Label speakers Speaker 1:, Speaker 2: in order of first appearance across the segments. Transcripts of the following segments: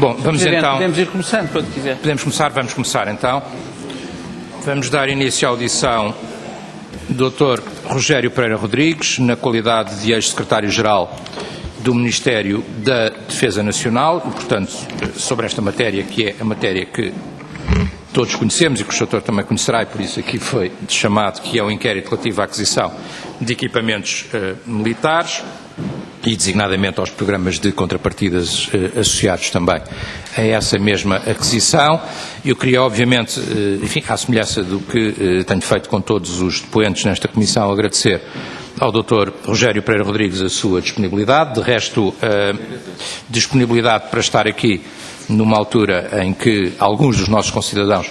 Speaker 1: Bom, vamos então...
Speaker 2: Podemos ir começando, quando quiser.
Speaker 1: Vamos começar então. Vamos dar início à audição do Dr. Rogério Pereira Rodrigues, na qualidade de ex-secretário-geral do Ministério da Defesa Nacional, e, portanto, sobre esta matéria, que é a matéria que todos conhecemos e que o Sr. também conhecerá, e por isso aqui foi chamado, que é o inquérito relativo à aquisição de equipamentos militares e designadamente aos programas de contrapartidas associados também a essa mesma aquisição. Eu queria, obviamente, enfim, à semelhança do que tenho feito com todos os depoentes nesta comissão, agradecer ao Dr. Rogério Pereira Rodrigues a sua disponibilidade, de resto, disponibilidade para estar aqui numa altura em que alguns dos nossos concidadãos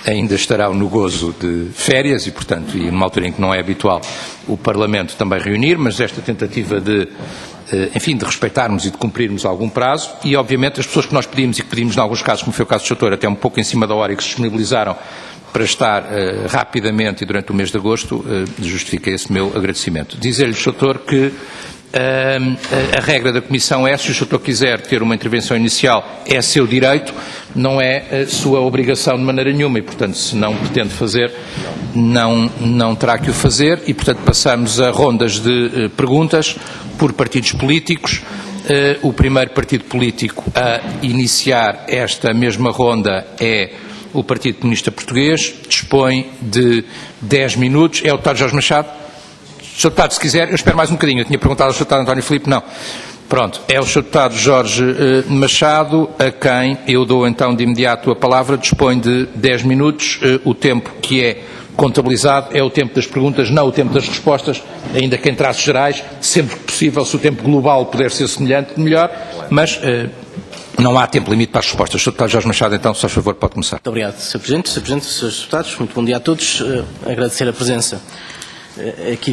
Speaker 1: ainda estarão no gozo de férias e, portanto, e numa altura em que não é habitual o Parlamento também reunir, mas esta tentativa de, enfim, de respeitarmos e de cumprirmos algum prazo e, obviamente, as pessoas que nós pedimos e que pedimos, em alguns casos, como foi o caso do Sr. até um pouco em cima da hora e que se disponibilizaram para estar rapidamente e durante o mês de agosto, justifica esse meu agradecimento. Dizer-lhe, Sr. que a regra da Comissão é, se o Sr. quiser ter uma intervenção inicial, é seu direito, não é sua obrigação de maneira nenhuma e, portanto, se não pretende fazer, não terá que o fazer e, portanto, passamos a rondas de perguntas por partidos políticos. O primeiro partido político a iniciar esta mesma ronda é o Partido Comunista Português, dispõe de 10 minutos. É o Dr. Jorge Machado? Sr. Deputado, se quiser, eu espero mais um bocadinho. Eu tinha perguntado ao Sr. Deputado António Filipe, não. Pronto, é o Sr. Deputado Jorge Machado, a quem eu dou então de imediato a palavra, dispõe de 10 minutos. O tempo que é contabilizado é o tempo das perguntas, não o tempo das respostas, ainda que em traços gerais, sempre que possível, se o tempo global puder ser semelhante, melhor, mas não há tempo limite para as respostas. Sr. Deputado Jorge Machado, então, se faz favor, pode começar.
Speaker 3: Muito obrigado, Sr. Presidente, Srs. Deputados, muito bom dia a todos. Agradecer a presença aqui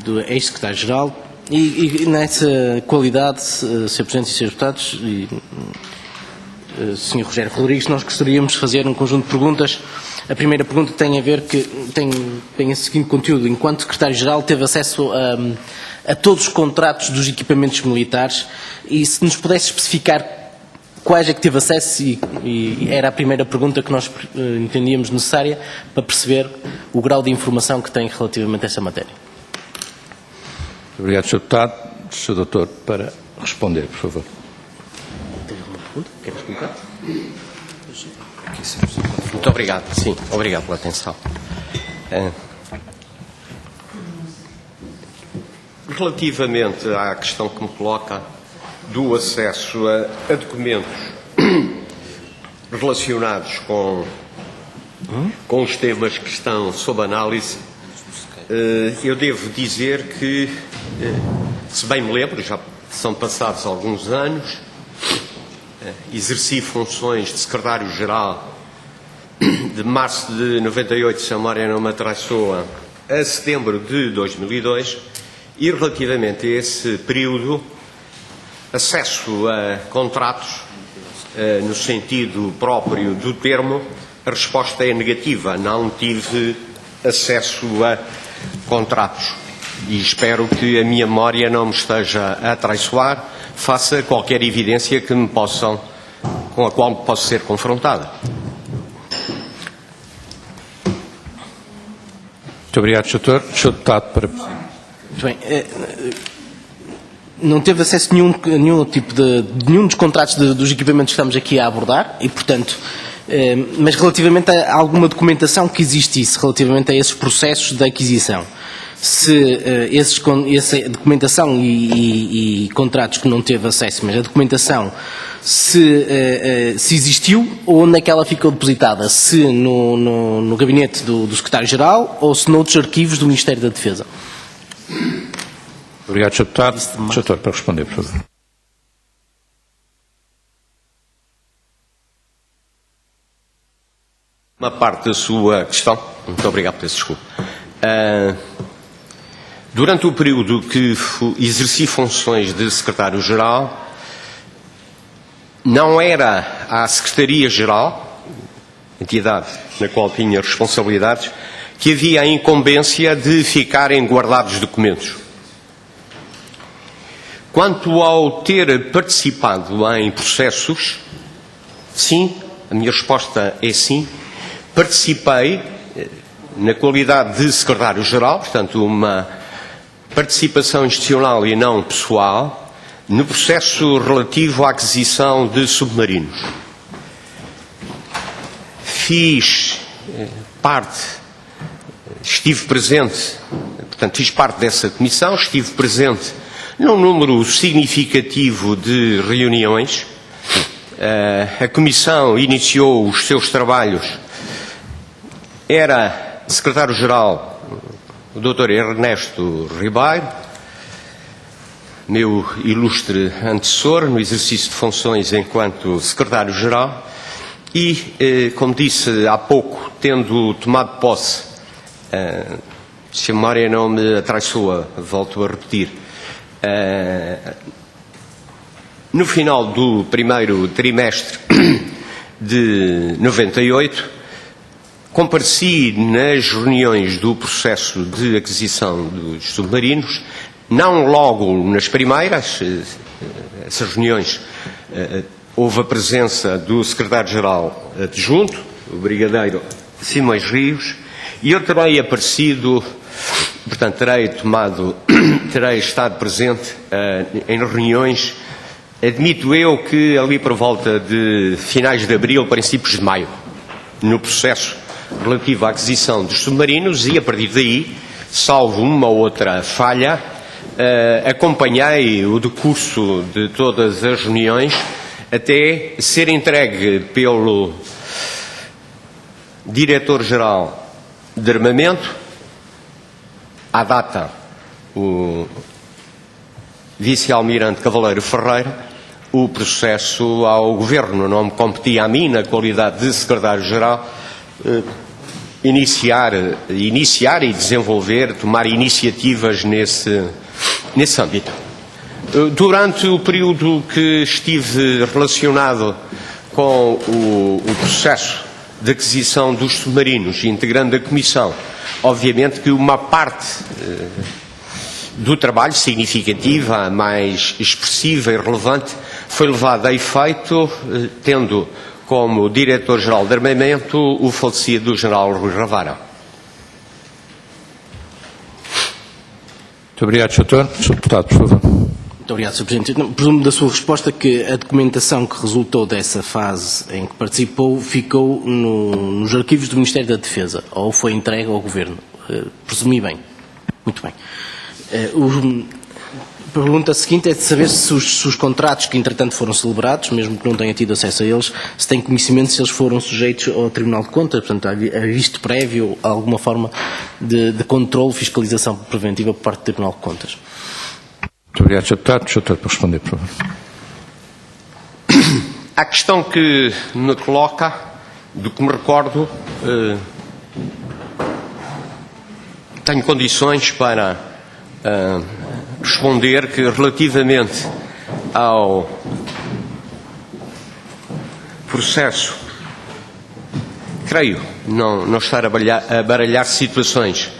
Speaker 3: do ex-secretário-geral e nessa qualidade, Sr. Presidente e Srs. Deputados e Sr. Rogério Rodrigues, nós gostaríamos de fazer um conjunto de perguntas. A primeira pergunta tem a ver tem o seguinte conteúdo: enquanto secretário-geral teve acesso a todos os contratos dos equipamentos militares e se nos pudesse especificar quais é que teve acesso e era a primeira pergunta que nós entendíamos necessária para perceber o grau de informação que tem relativamente a essa matéria.
Speaker 1: Muito obrigado, Sr. Deputado. Sr. Doutor, para responder, por favor.
Speaker 3: Tem alguma pergunta? Queres colocar? Muito obrigado. Sim, obrigado pela atenção.
Speaker 4: Relativamente à questão que me coloca do acesso a documentos relacionados com os temas que estão sob análise, eu devo dizer que, se bem me lembro, já são passados alguns anos, exerci funções de secretário-geral de março de 98, se a memória não me atraiçoa, a setembro de 2002, e relativamente a esse período, acesso a contratos, no sentido próprio do termo, a resposta é negativa. Não tive acesso a contratos e espero que a minha memória não me esteja a atraiçoar face a qualquer evidência com a qual posso ser confrontada.
Speaker 1: Muito obrigado, Sr. Deputado, para...
Speaker 3: Muito bem. Não teve acesso a nenhum tipo de nenhum dos contratos dos equipamentos que estamos aqui a abordar e, portanto, mas relativamente a alguma documentação que existisse relativamente a esses processos de aquisição, se essa documentação e contratos que não teve acesso, mas a documentação, se existiu ou onde é que ela ficou depositada, se no gabinete do secretário-geral ou se noutros arquivos do Ministério da Defesa.
Speaker 1: Obrigado, Sr. Deputado. Sr. Doutor, para responder, por favor.
Speaker 4: Uma parte da sua questão, muito obrigado por esse desculpa. Durante o período que exerci funções de secretário-geral, não era a Secretaria-Geral, entidade na qual tinha responsabilidades, que havia a incumbência de ficarem guardados documentos. Quanto ao ter participado em processos, sim, a minha resposta é sim. Participei na qualidade de secretário-geral, portanto, uma participação institucional e não pessoal, no processo relativo à aquisição de submarinos. Fiz parte, estive presente, portanto, fiz parte dessa comissão, estive presente num número significativo de reuniões. A comissão iniciou os seus trabalhos, era secretário-geral o Dr. Ernesto Ribeiro, meu ilustre antecessor no exercício de funções enquanto secretário-geral, e, como disse há pouco, tendo tomado posse, se a memória não me atraiçoa, volto a repetir, no final do primeiro trimestre de 98, compareci nas reuniões do processo de aquisição dos submarinos, não logo nas primeiras, essas reuniões houve a presença do secretário-geral adjunto, o brigadeiro Simões Rios, e eu terei aparecido, portanto terei estado presente em reuniões, admito eu que ali por volta de finais de abril, princípios de maio, no processo relativo à aquisição dos submarinos, e a partir daí, salvo uma ou outra falha, acompanhei o decurso de todas as reuniões até ser entregue pelo Diretor-Geral de Armamento, à data o Vice-Almirante Cavaleiro Ferreira, o processo ao Governo. Não me competia a mim, na qualidade de Secretário-Geral, iniciar e desenvolver, tomar iniciativas nesse âmbito. Durante o período que estive relacionado com o processo de aquisição dos submarinos, integrando a Comissão, obviamente que uma parte do trabalho significativa, mais expressiva e relevante, foi levada a efeito, tendo como Diretor-Geral de Armamento o falecido General Rui Ravara.
Speaker 1: Muito obrigado, Sr. Deputado, por favor.
Speaker 3: Muito obrigado, Sr. Presidente. Presumo da sua resposta que a documentação que resultou dessa fase em que participou ficou nos arquivos do Ministério da Defesa, ou foi entregue ao Governo. Presumi bem. Muito bem. A pergunta seguinte é de saber se os contratos que entretanto foram celebrados, mesmo que não tenha tido acesso a eles, se tem conhecimento se eles foram sujeitos ao Tribunal de Contas, portanto, há visto prévio alguma forma de controle, fiscalização preventiva por parte do Tribunal de Contas.
Speaker 1: Muito obrigado, Sr. Deputado. Sr. Deputado, para responder, por favor.
Speaker 4: A questão que me coloca, do que me recordo, tenho condições para responder que, relativamente ao processo, creio não estar a baralhar situações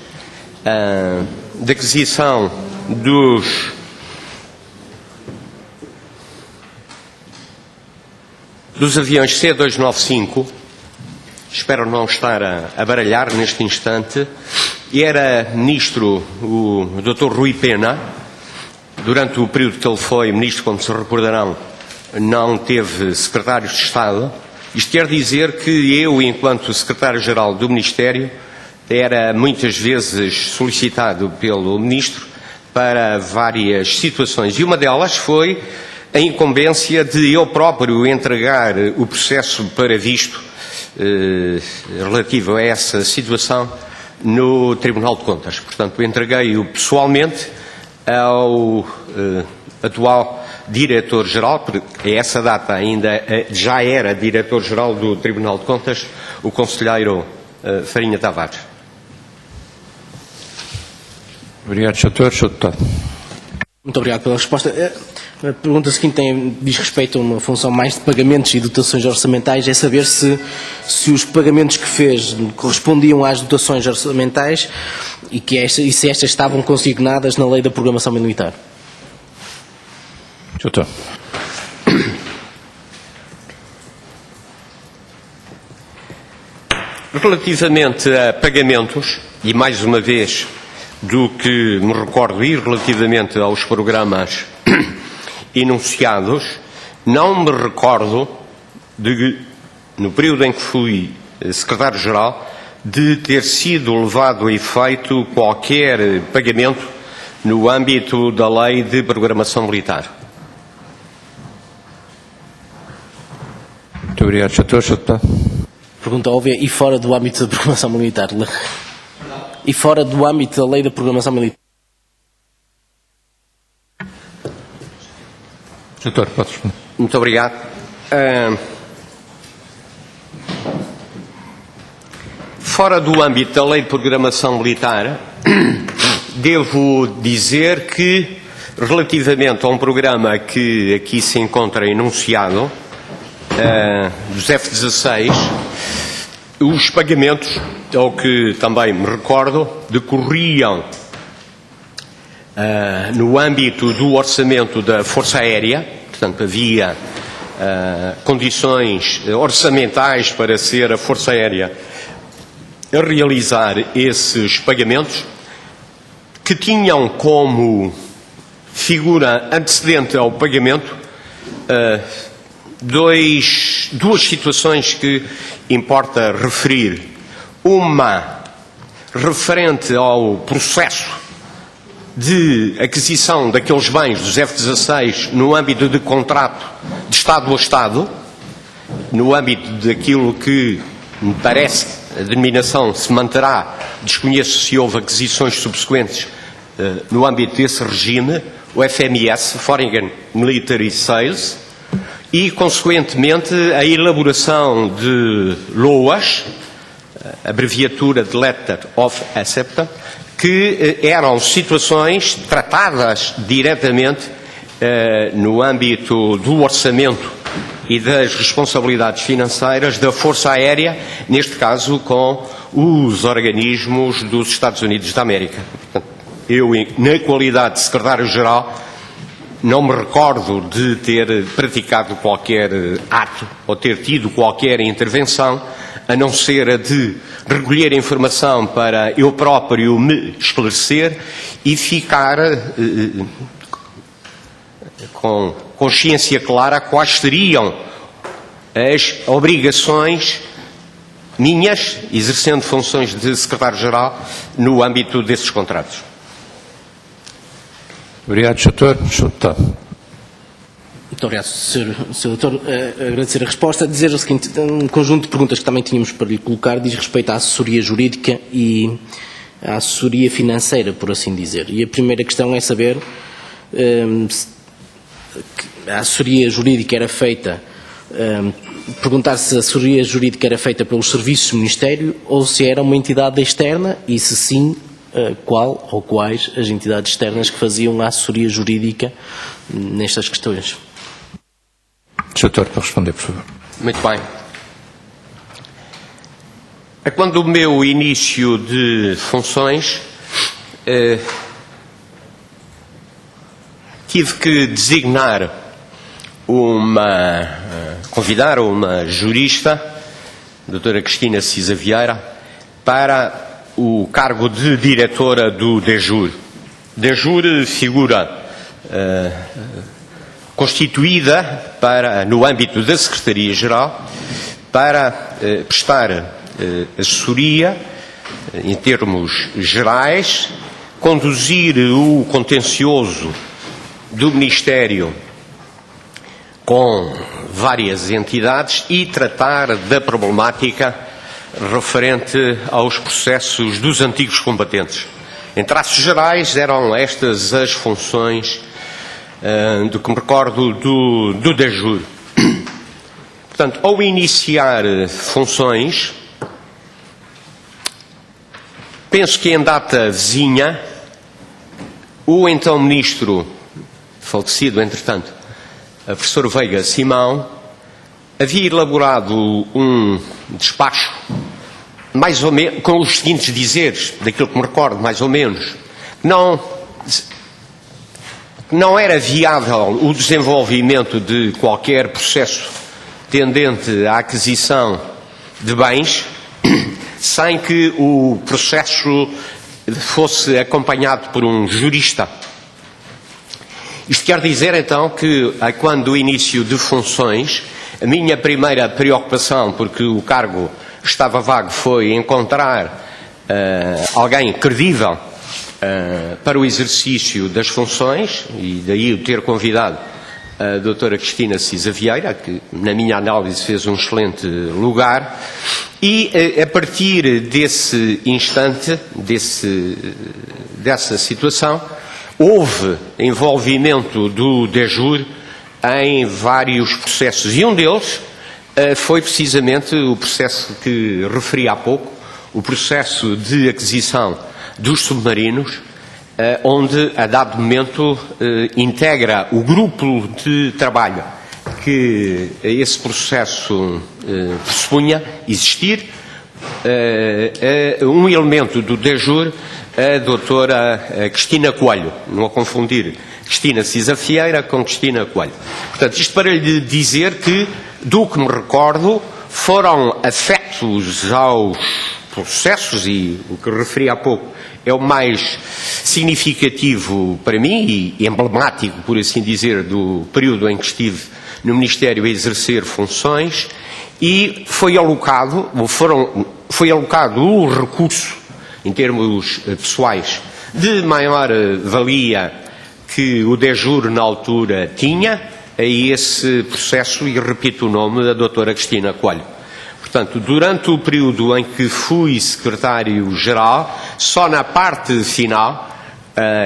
Speaker 4: de aquisição dos aviões C-295, espero não estar a baralhar neste instante, e era Ministro o Dr. Rui Pena. Durante o período que ele foi Ministro, como se recordarão, não teve Secretários de Estado. Isto quer dizer que eu, enquanto Secretário-Geral do Ministério, era muitas vezes solicitado pelo Ministro para várias situações, e uma delas foi a incumbência de eu próprio entregar o processo para visto relativo a essa situação no Tribunal de Contas. Portanto, entreguei-o pessoalmente ao atual Diretor-Geral, porque a essa data ainda já era Diretor-Geral do Tribunal de Contas, o Conselheiro Farinha Tavares.
Speaker 1: Obrigado, Sr. Deputado.
Speaker 3: Muito obrigado pela resposta. A pergunta seguinte diz respeito a uma função mais de pagamentos e dotações orçamentais, é saber se os pagamentos que fez correspondiam às dotações orçamentais e se estas estavam consignadas na Lei da Programação Militar.
Speaker 1: Doutor.
Speaker 4: Relativamente a pagamentos, e mais uma vez, do que me recordo e relativamente aos programas enunciados, não me recordo de, no período em que fui secretário-geral, de ter sido levado a efeito qualquer pagamento no âmbito da Lei de Programação Militar.
Speaker 1: Muito obrigado, Sr. Deputado.
Speaker 3: Pergunta óbvia, e fora do âmbito da programação militar? E fora do âmbito da lei da programação militar?
Speaker 1: Doutor, pode responder.
Speaker 4: Muito obrigado. Fora do âmbito da Lei de Programação Militar, devo dizer que, relativamente a um programa que aqui se encontra enunciado, dos F-16, os pagamentos, ao que também me recordo, decorriam no âmbito do orçamento da Força Aérea. Portanto, havia condições orçamentais para ser a Força Aérea a realizar esses pagamentos, que tinham como figura antecedente ao pagamento duas situações que importa referir. Uma referente ao processo de aquisição daqueles bens dos F-16 no âmbito de contrato de Estado a Estado, no âmbito daquilo que me parece a denominação se manterá, desconheço se houve aquisições subsequentes no âmbito desse regime, o FMS, Foreign Military Sales, e, consequentemente, a elaboração de LOAs, abreviatura de Letter of Acceptance, que eram situações tratadas diretamente no âmbito do orçamento e das responsabilidades financeiras da Força Aérea, neste caso com os organismos dos Estados Unidos da América. Portanto, eu, na qualidade de secretário-geral, não me recordo de ter praticado qualquer ato ou ter tido qualquer intervenção, a não ser a de recolher informação para eu próprio me esclarecer e ficar com consciência clara quais seriam as obrigações minhas, exercendo funções de secretário-geral, no âmbito desses contratos.
Speaker 1: Obrigado, Sr. Deputado.
Speaker 3: Muito obrigado, Sr. Doutor. Agradecer a resposta. Dizer o seguinte, um conjunto de perguntas que também tínhamos para lhe colocar diz respeito à assessoria jurídica e à assessoria financeira, por assim dizer. E a primeira questão é saber se a assessoria jurídica era feita, perguntar se a assessoria jurídica era feita pelos serviços do Ministério ou se era uma entidade externa e, se sim, qual ou quais as entidades externas que faziam a assessoria jurídica nestas questões.
Speaker 1: Sr. Doutor, para responder, por favor.
Speaker 4: Muito bem. Quando o meu início de funções, tive que designar convidar uma jurista, a doutora Cristina Cisa Vieira, para o cargo de diretora do DEJUR. DEJUR, figura constituída no âmbito da Secretaria-Geral para prestar assessoria em termos gerais, conduzir o contencioso do Ministério com várias entidades e tratar da problemática referente aos processos dos antigos combatentes. Em traços gerais, eram estas as funções do que me recordo do DEJUR. Portanto, ao iniciar funções, penso que em data vizinha, o então Ministro, falecido entretanto, a professor Veiga Simão, havia elaborado um despacho, mais ou menos, com os seguintes dizeres, daquilo que me recordo, mais ou menos, não era viável o desenvolvimento de qualquer processo tendente à aquisição de bens sem que o processo fosse acompanhado por um jurista. Isto quer dizer, então, que, quando do início de funções, a minha primeira preocupação, porque o cargo estava vago, foi encontrar alguém credível para o exercício das funções, e daí eu ter convidado a doutora Cristina Cisa Vieira, que, na minha análise, fez um excelente lugar, e a partir desse instante, dessa situação, houve envolvimento do DEJUR em vários processos, e um deles foi precisamente o processo que referi há pouco, o processo de aquisição dos submarinos, onde, a dado momento, integra o grupo de trabalho que esse processo pressupunha existir, um elemento do DEJUR, a doutora Cristina Coelho, não a confundir Cristina Cisa Vieira com Cristina Coelho. Portanto, isto para lhe dizer que, do que me recordo, foram afetos aos processos, e o que referi há pouco é o mais significativo para mim e emblemático, por assim dizer, do período em que estive no Ministério a exercer funções, e foi alocado o recurso, em termos pessoais, de maior valia que o DEJUR na altura tinha a esse processo, e repito o nome da doutora Cristina Coelho. Portanto, durante o período em que fui secretário-geral, só na parte final,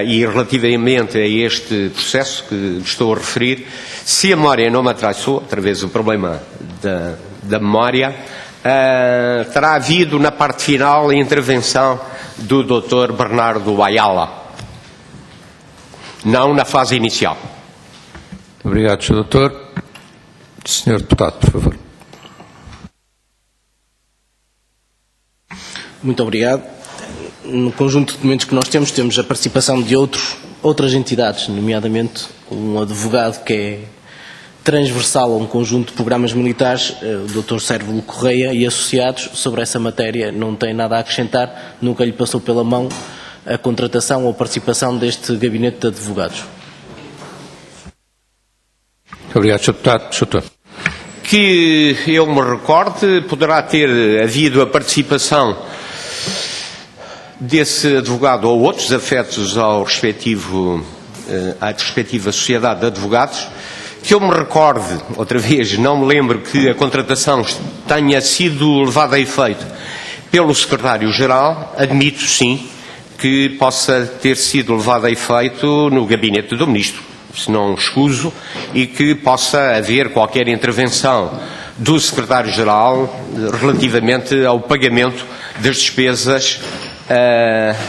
Speaker 4: e relativamente a este processo que estou a referir, se a memória não me atraiçou, outra vez o problema da memória, terá havido na parte final a intervenção do Dr. Bernardo Ayala, não na fase inicial.
Speaker 1: Obrigado, Sr. Doutor. Sr. Deputado, por favor.
Speaker 3: Muito obrigado. No conjunto de documentos que nós temos a participação de outras entidades, nomeadamente um advogado que é transversal a um conjunto de programas militares, o Dr. Sérvulo Correia e associados. Sobre essa matéria não tem nada a acrescentar, nunca lhe passou pela mão a contratação ou participação deste gabinete de advogados.
Speaker 1: Obrigado, Sr. Deputado. Sr. Doutor.
Speaker 4: Que eu me recorde, poderá ter havido a participação desse advogado ou outros afetos à respectiva sociedade de advogados. Que eu me recorde, outra vez, não me lembro que a contratação tenha sido levada a efeito pelo secretário-geral. Admito, sim, que possa ter sido levada a efeito no gabinete do ministro, se não escuso, e que possa haver qualquer intervenção do secretário-geral relativamente ao pagamento das despesas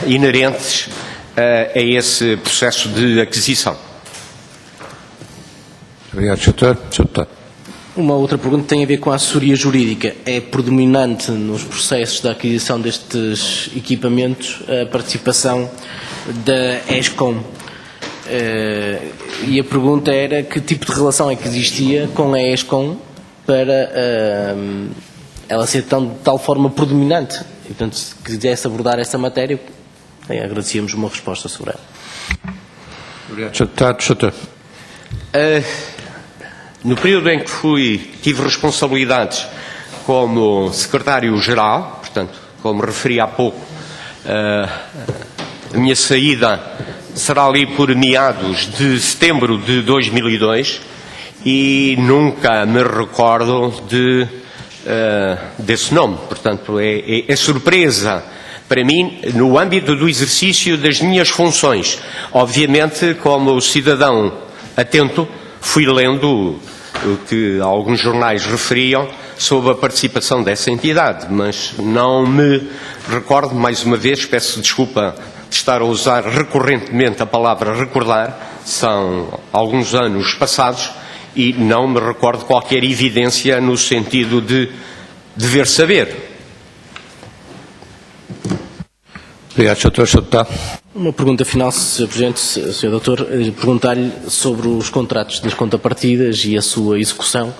Speaker 4: inerentes a esse processo de aquisição.
Speaker 1: Obrigado, Sr. Doutor. Sr. Deputado.
Speaker 3: Uma outra pergunta tem a ver com a assessoria jurídica. É predominante nos processos da aquisição destes equipamentos a participação da ESCOM. E a pergunta era que tipo de relação é que existia com a ESCOM para ela ser de tal forma predominante. E, portanto, se quisesse abordar essa matéria, agradecíamos uma resposta sobre ela.
Speaker 1: Obrigado, Sr. Deputado. Sr. Doutor.
Speaker 4: No período em que tive responsabilidades como secretário-geral, portanto, como referi há pouco, a minha saída será ali por meados de setembro de 2002 e nunca me recordo desse nome. Portanto, é surpresa para mim no âmbito do exercício das minhas funções. Obviamente, como cidadão atento, fui lendo o que alguns jornais referiam sobre a participação dessa entidade, mas não me recordo, mais uma vez, peço desculpa de estar a usar recorrentemente a palavra recordar, são alguns anos passados e não me recordo qualquer evidência no sentido de dever saber.
Speaker 1: Obrigado, Sr. Doutor. Sr. Deputado.
Speaker 3: Uma pergunta final, Sr. Presidente, Sr. Doutor, perguntar-lhe sobre os contratos das contrapartidas e a sua execução.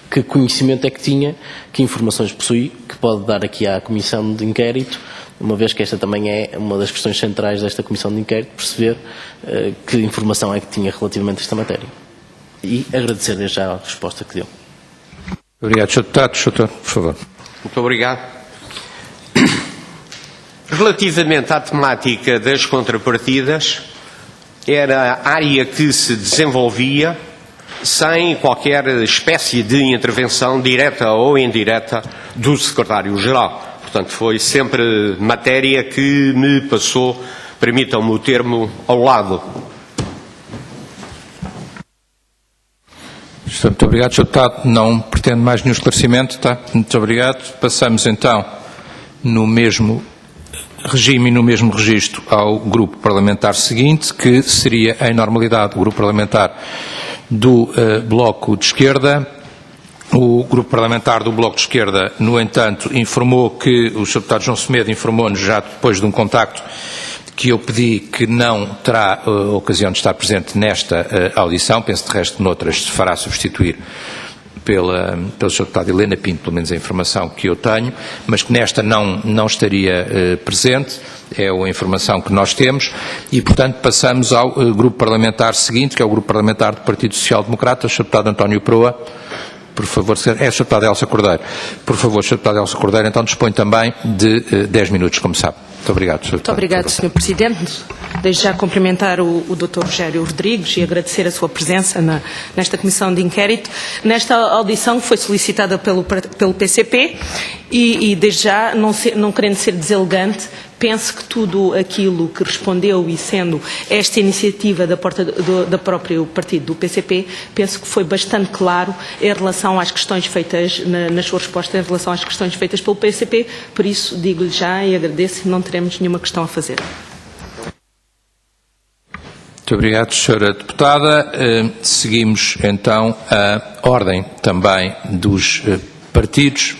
Speaker 3: Que conhecimento é que tinha, que informações possui, que pode dar aqui à Comissão de Inquérito, uma vez que esta também é uma das questões centrais desta Comissão de Inquérito, perceber que informação é que tinha relativamente a esta matéria. E agradecer desde já a resposta que deu.
Speaker 1: Obrigado, Sr. Deputado. Sr. Doutor, por favor.
Speaker 4: Muito obrigado. Relativamente à temática das contrapartidas, era a área que se desenvolvia sem qualquer espécie de intervenção direta ou indireta do Secretário-Geral. Portanto, foi sempre matéria que me passou, permitam-me o termo, ao lado.
Speaker 1: Muito obrigado, Sr. Deputado. Não pretendo mais nenhum esclarecimento, tá? Muito obrigado. Passamos então, no mesmo regime e no mesmo registro, ao grupo parlamentar seguinte, que seria, em normalidade, o grupo parlamentar do Bloco de Esquerda. O grupo parlamentar do Bloco de Esquerda, no entanto, informou que o Sr. Deputado João Semedo informou-nos já depois de um contacto que eu pedi que não terá ocasião de estar presente nesta audição, penso de resto que noutras se fará substituir pelo Sr. Deputado Helena Pinto, pelo menos a informação que eu tenho, mas que nesta não estaria presente, é a informação que nós temos, e portanto passamos ao grupo parlamentar seguinte, que é o grupo parlamentar do Partido Social Democrata, o Sr. Deputado António Proa. Por favor, é o Sr. Deputado Elsa Cordeiro. Por favor, Sr. Deputado Elsa Cordeiro, então dispõe também de 10 minutos, como sabe. Muito obrigado, Sr. Deputado.
Speaker 2: Muito obrigado, Sr. Presidente. Desde já cumprimentar o Dr. Rogério Rodrigues e agradecer a sua presença nesta Comissão de Inquérito. Nesta audição que foi solicitada pelo PCP e desde já, não querendo ser deselegante, penso que tudo aquilo que respondeu e sendo esta iniciativa da própria partido do PCP, penso que foi bastante claro em relação às questões feitas, nas suas respostas em relação às questões feitas pelo PCP, por isso digo-lhe já e agradeço, não teremos nenhuma questão a fazer.
Speaker 1: Muito obrigado, Sra. Deputada. Seguimos então a ordem também dos partidos.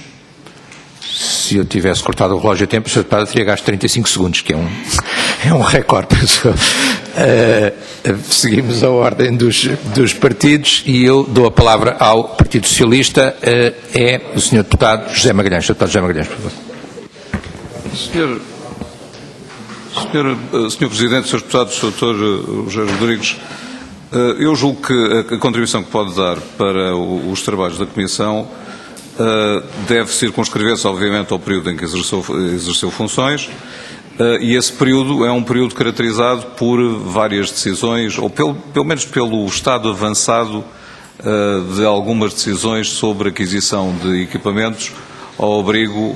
Speaker 1: Se eu tivesse cortado o relógio a tempo, Sra. Deputada teria gasto 35 segundos, que é um recorde. Seguimos a ordem dos partidos e eu dou a palavra ao Partido Socialista, é o Sr. Deputado José Magalhães. Sr. Deputado José Magalhães, por favor.
Speaker 5: Senhor Presidente, Srs. Deputados, Sr. Dr. Rogério Rodrigues, eu julgo que a contribuição que pode dar para os trabalhos da Comissão deve circunscrever-se, obviamente, ao período em que exerceu funções, e esse período é um período caracterizado por várias decisões, ou pelo menos pelo estado avançado de algumas decisões sobre aquisição de equipamentos ao abrigo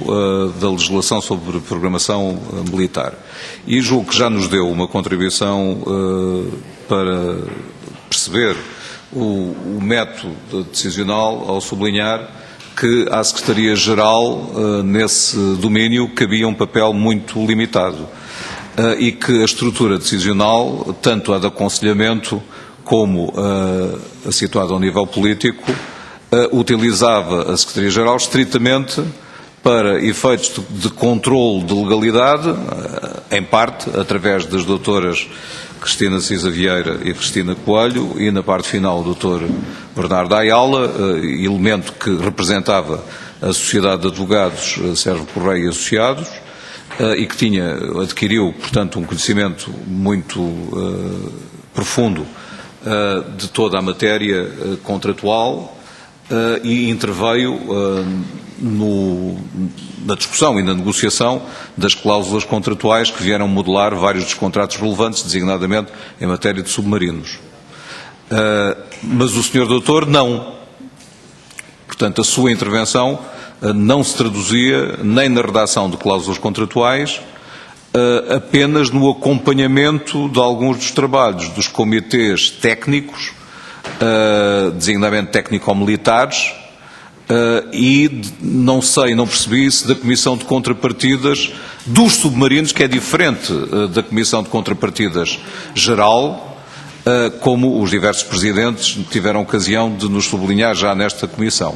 Speaker 5: da legislação sobre programação militar. E julgo que já nos deu uma contribuição para perceber o método decisional ao sublinhar que à Secretaria-Geral, nesse domínio, cabia um papel muito limitado e que a estrutura decisional, tanto a de aconselhamento como a situada ao nível político, utilizava a Secretaria-Geral estritamente para efeitos de controle de legalidade, em parte, através das doutoras Cristina Cisa Vieira e Cristina Coelho, e na parte final o Dr. Bernardo Ayala, elemento que representava a Sociedade de Advogados Sérgio Correia e Associados, e que adquiriu, portanto, um conhecimento muito profundo de toda a matéria contratual, e interveio na discussão e na negociação das cláusulas contratuais que vieram modelar vários dos contratos relevantes, designadamente em matéria de submarinos. Mas o Sr. Doutor não. Portanto, a sua intervenção não se traduzia nem na redação de cláusulas contratuais, apenas no acompanhamento de alguns dos trabalhos dos comitês técnicos, designadamente técnico-militares, e não percebi se da Comissão de Contrapartidas dos submarinos, que é diferente da Comissão de Contrapartidas geral, como os diversos presidentes tiveram ocasião de nos sublinhar já nesta Comissão.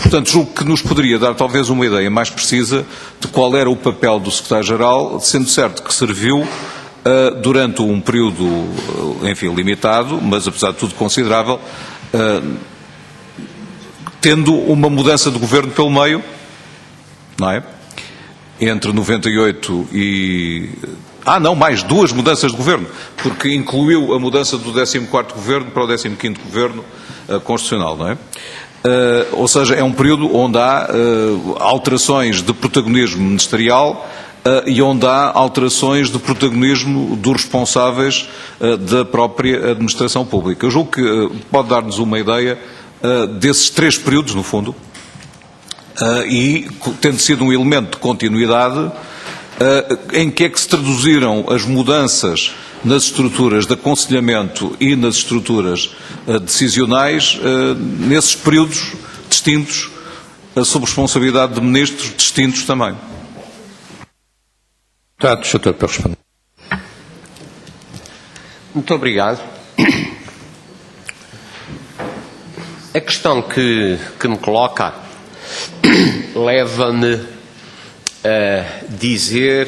Speaker 5: Portanto, julgo que nos poderia dar talvez uma ideia mais precisa de qual era o papel do Secretário-Geral, sendo certo que serviu durante um período, enfim, limitado, mas apesar de tudo considerável, tendo uma mudança de governo pelo meio, não é? Entre 98 e... mais duas mudanças de governo, porque incluiu a mudança do 14º governo para o 15º governo constitucional, não é? Ou seja, é um período onde há alterações de protagonismo ministerial e onde há alterações de protagonismo dos responsáveis da própria administração pública. Eu julgo que pode dar-nos uma ideia desses três períodos, no fundo, e tendo sido um elemento de continuidade, em que é que se traduziram as mudanças nas estruturas de aconselhamento e nas estruturas decisionais nesses períodos distintos, sob responsabilidade de ministros distintos também.
Speaker 1: Deputado Soutor, para responder.
Speaker 4: Muito obrigado. A questão que me coloca leva-me a dizer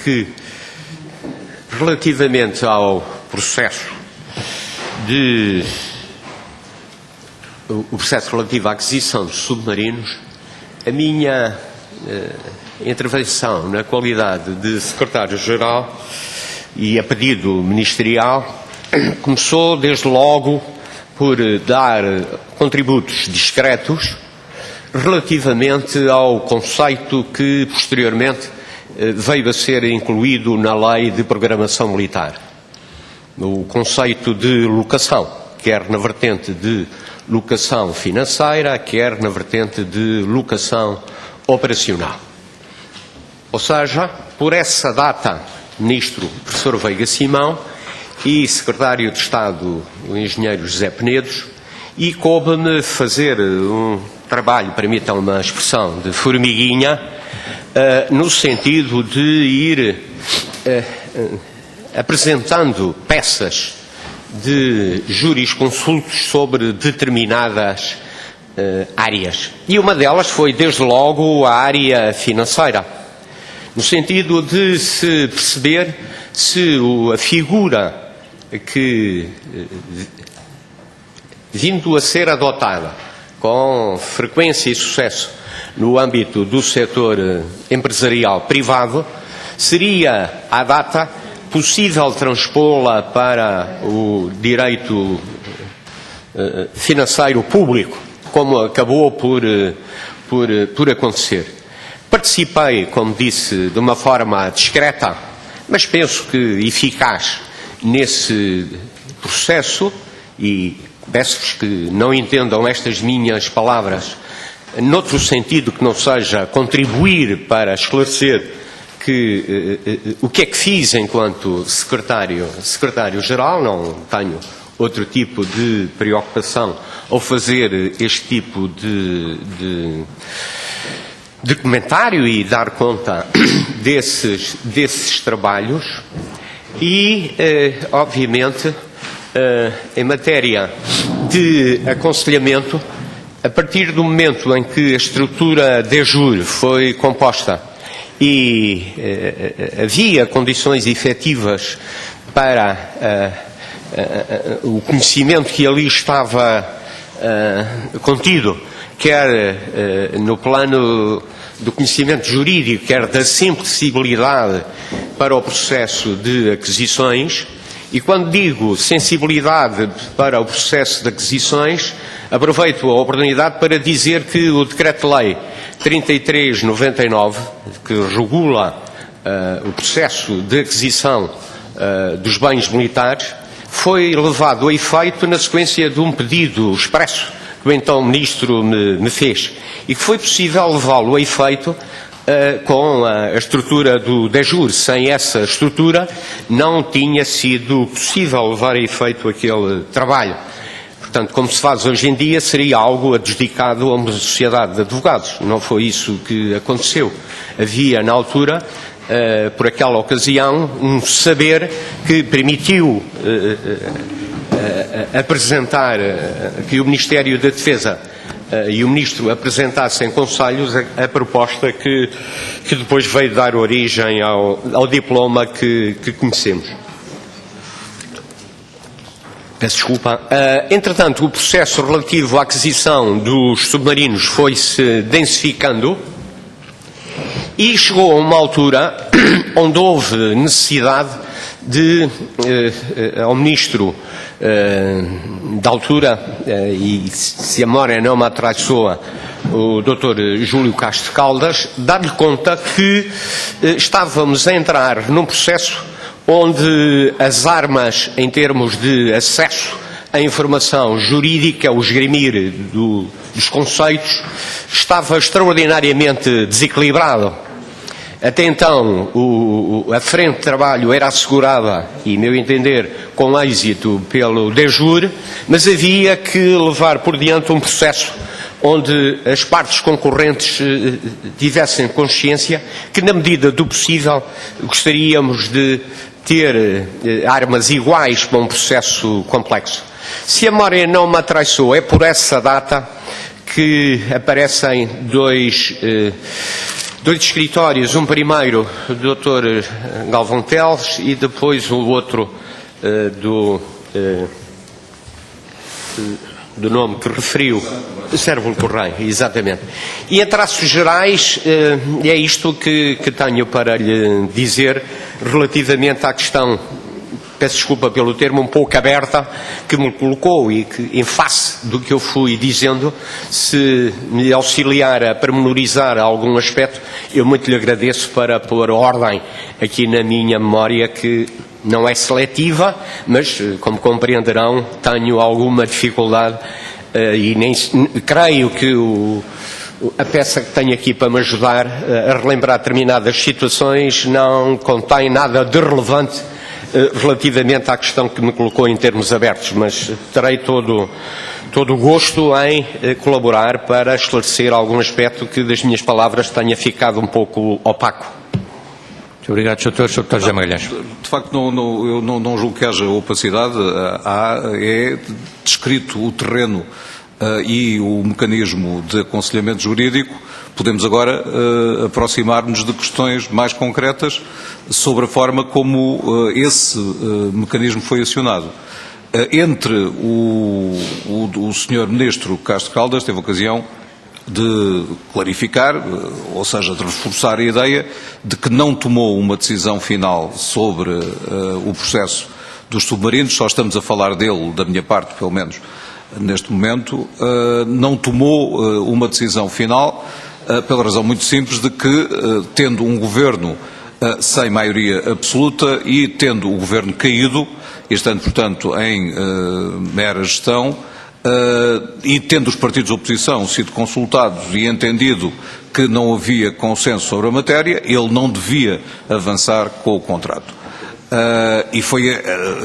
Speaker 4: que, relativamente ao processo relativo à aquisição de submarinos, a minha intervenção na qualidade de secretário-geral e a pedido ministerial começou desde logo por dar contributos discretos relativamente ao conceito que posteriormente veio a ser incluído na Lei de Programação Militar. O conceito de locação, quer na vertente de locação financeira, quer na vertente de locação operacional. Ou seja, por essa data, Ministro Professor Veiga Simão e Secretário de Estado, o Engenheiro José Penedos, e coube-me fazer um trabalho, permitam-me a expressão, de formiguinha, no sentido de ir apresentando peças de jurisconsultos sobre determinadas áreas. E uma delas foi, desde logo, a área financeira, no sentido de se perceber se a figura que, vindo a ser adotada com frequência e sucesso no âmbito do setor empresarial privado, seria, à data, possível transpô-la para o direito financeiro público, como acabou por acontecer. Participei, como disse, de uma forma discreta, mas penso que eficaz nesse processo, e peço-vos que não entendam estas minhas palavras noutro sentido que não seja contribuir para esclarecer o que é que fiz enquanto secretário-geral. Não tenho outro tipo de preocupação ao fazer este tipo de comentário e dar conta desses trabalhos. E, obviamente, em matéria de aconselhamento, a partir do momento em que a estrutura DEJUR foi composta e havia condições efetivas para o conhecimento que ali estava contido, quer no plano do conhecimento jurídico, quer da sensibilidade para o processo de aquisições. E quando digo sensibilidade para o processo de aquisições, aproveito a oportunidade para dizer que o Decreto-Lei 33/99, que regula o processo de aquisição dos bens militares, foi levado a efeito na sequência de um pedido expresso que o então Ministro me fez, e que foi possível levá-lo a efeito com a estrutura do DEJUR. Sem essa estrutura não tinha sido possível levar a efeito aquele trabalho. Portanto, como se faz hoje em dia, seria algo adjudicado a uma sociedade de advogados. Não foi isso que aconteceu. Havia, na altura, por aquela ocasião, um saber que permitiu apresentar, que o Ministério da Defesa e o Ministro apresentasse em conselhos a proposta que depois veio dar origem ao diploma que conhecemos. Peço desculpa. Entretanto, o processo relativo à aquisição dos submarinos foi-se densificando e chegou a uma altura onde houve necessidade de, ao Ministro da altura, e se a memória não me atraiçoa, o Dr. Júlio Castro Caldas, dar-lhe conta que estávamos a entrar num processo onde as armas, em termos de acesso à informação jurídica, o esgrimir dos conceitos, estava extraordinariamente desequilibrado. Até então, a frente de trabalho era assegurada, e, meu entender, com êxito pelo DEJUR, mas havia que levar por diante um processo onde as partes concorrentes tivessem consciência que, na medida do possível, gostaríamos de ter armas iguais para um processo complexo. Se a memória não me atraiçoou, é por essa data que aparecem dois escritórios, um primeiro do Dr. Galvão Teles e depois o outro do nome que referiu, Sérvulo Correia, exatamente. E em traços gerais, é isto que tenho para lhe dizer relativamente à questão, peço desculpa pelo termo, um pouco aberta, que me colocou e que, em face do que eu fui dizendo, se me auxiliar a pormenorizar algum aspecto, eu muito lhe agradeço para pôr ordem aqui na minha memória, que não é seletiva, mas, como compreenderão, tenho alguma dificuldade e nem creio que a peça que tenho aqui para me ajudar a relembrar determinadas situações não contém nada de relevante relativamente à questão que me colocou em termos abertos, mas terei todo o gosto em colaborar para esclarecer algum aspecto que das minhas palavras tenha ficado um pouco opaco.
Speaker 1: Muito obrigado, Sr. José Magalhães.
Speaker 5: De facto, eu não julgo que haja opacidade. É descrito o terreno e o mecanismo de aconselhamento jurídico. Podemos agora aproximar-nos de questões mais concretas sobre a forma como esse mecanismo foi acionado. Entre o Sr. Ministro Castro Caldas teve ocasião de clarificar, ou seja, de reforçar a ideia de que não tomou uma decisão final sobre o processo dos submarinos, só estamos a falar dele, da minha parte, pelo menos, neste momento, não tomou uma decisão final, pela razão muito simples de que, tendo um governo sem maioria absoluta e tendo o governo caído, e estando, portanto, em mera gestão, e tendo os partidos de oposição sido consultados e entendido que não havia consenso sobre a matéria, ele não devia avançar com o contrato. E foi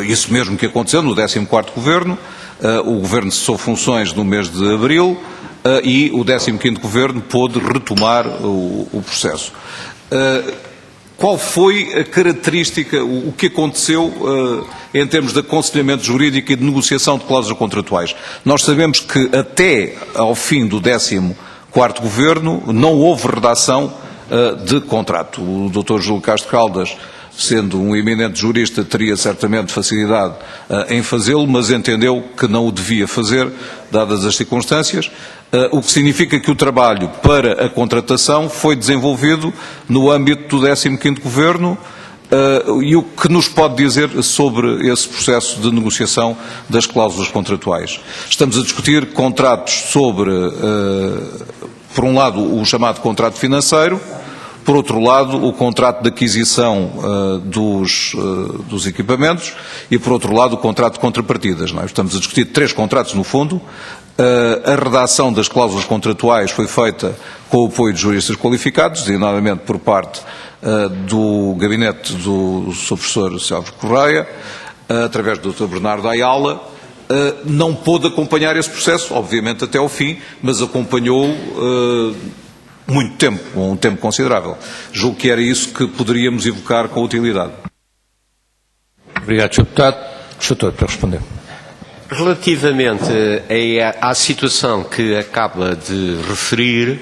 Speaker 5: isso mesmo que aconteceu no 14º Governo. O Governo cessou funções no mês de abril e o 15º Governo pôde retomar o processo. Qual foi a característica, o que aconteceu em termos de aconselhamento jurídico e de negociação de cláusulas contratuais? Nós sabemos que até ao fim do 14º Governo não houve redação de contrato. O Dr. Júlio Castro Caldas, sendo um eminente jurista, teria certamente facilidade em fazê-lo, mas entendeu que não o devia fazer, dadas as circunstâncias, o que significa que o trabalho para a contratação foi desenvolvido no âmbito do 15º Governo. E o que nos pode dizer sobre esse processo de negociação das cláusulas contratuais? Estamos a discutir contratos sobre, por um lado, o chamado contrato financeiro, por outro lado, o contrato de aquisição dos equipamentos e, por outro lado, o contrato de contrapartidas. Não é? Estamos a discutir 3 contratos, no fundo. A redação das cláusulas contratuais foi feita com o apoio de juristas qualificados, designadamente por parte do gabinete do Sr. Professor Sérvulo Correia, através do Dr. Bernardo Ayala. Não pôde acompanhar esse processo, obviamente até ao fim, mas acompanhou muito tempo, um tempo considerável. Julgo que era isso que poderíamos evocar com utilidade.
Speaker 1: Obrigado, Sr. Deputado. Sr. Doutor, para responder.
Speaker 4: Relativamente à situação que acaba de referir,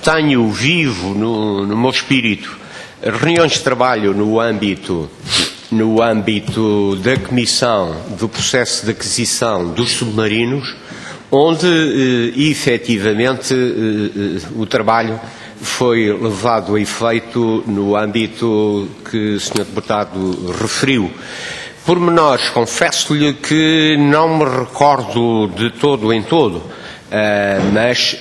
Speaker 4: tenho vivo no meu espírito reuniões de trabalho no âmbito da Comissão do processo de aquisição dos submarinos, onde efetivamente o trabalho foi levado a efeito no âmbito que o Sr. Deputado referiu. Pormenores, confesso-lhe que não me recordo de todo em todo, mas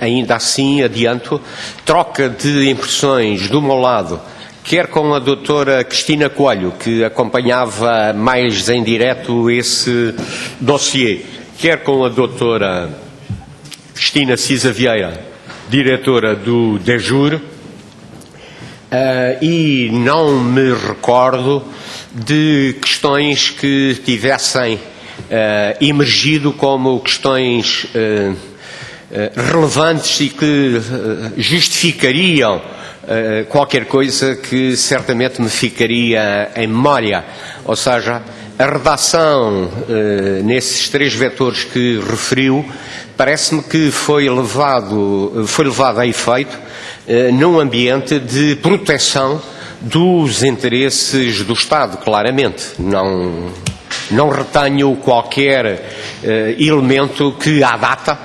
Speaker 4: ainda assim adianto, troca de impressões do meu lado, quer com a doutora Cristina Coelho, que acompanhava mais em direto esse dossiê, quer com a doutora Cristina Cisa Vieira, diretora do DEJUR, e não me recordo de questões que tivessem emergido como questões relevantes e que justificariam qualquer coisa que certamente me ficaria em memória. Ou seja, a redação nesses 3 vetores que referiu, parece-me que foi levado a efeito num ambiente de proteção dos interesses do Estado, claramente. Não retenho qualquer elemento que, à data,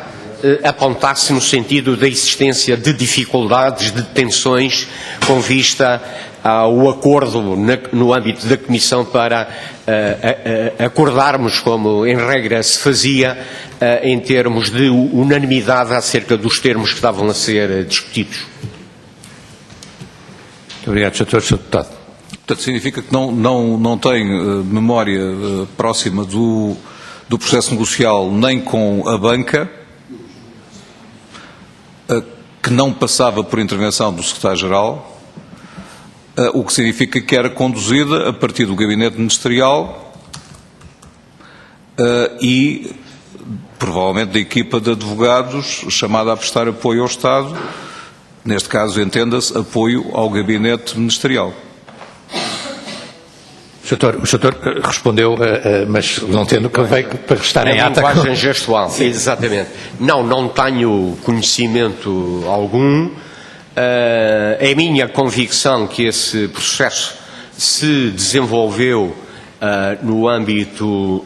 Speaker 4: apontasse no sentido da existência de dificuldades, de tensões, com vista ao acordo no âmbito da Comissão para acordarmos, como em regra se fazia, em termos de unanimidade acerca dos termos que estavam a ser discutidos.
Speaker 1: Muito obrigado, Sr. Deputado.
Speaker 5: Portanto, significa que não tem memória próxima do processo negocial nem com a banca, que não passava por intervenção do Secretário-Geral, o que significa que era conduzida a partir do gabinete ministerial e, provavelmente, da equipa de advogados chamada a prestar apoio ao Estado, neste caso, entenda-se, apoio ao gabinete ministerial.
Speaker 1: O senhor respondeu, mas não tendo que veio para restar em ata.
Speaker 4: Linguagem gestual, exatamente. Não tenho conhecimento algum. É minha convicção que esse processo se desenvolveu no âmbito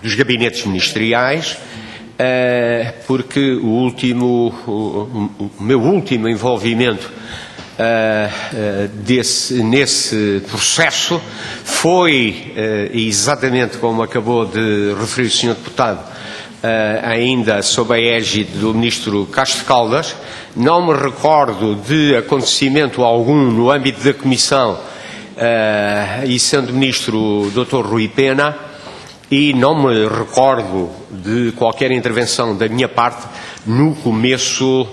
Speaker 4: dos gabinetes ministeriais, porque o meu último envolvimento nesse processo foi, exatamente como acabou de referir o Sr. Deputado, ainda sob a égide do Ministro Castro Caldas. Não me recordo de acontecimento algum no âmbito da Comissão, e sendo Ministro o Dr. Rui Pena, e não me recordo de qualquer intervenção da minha parte no começo,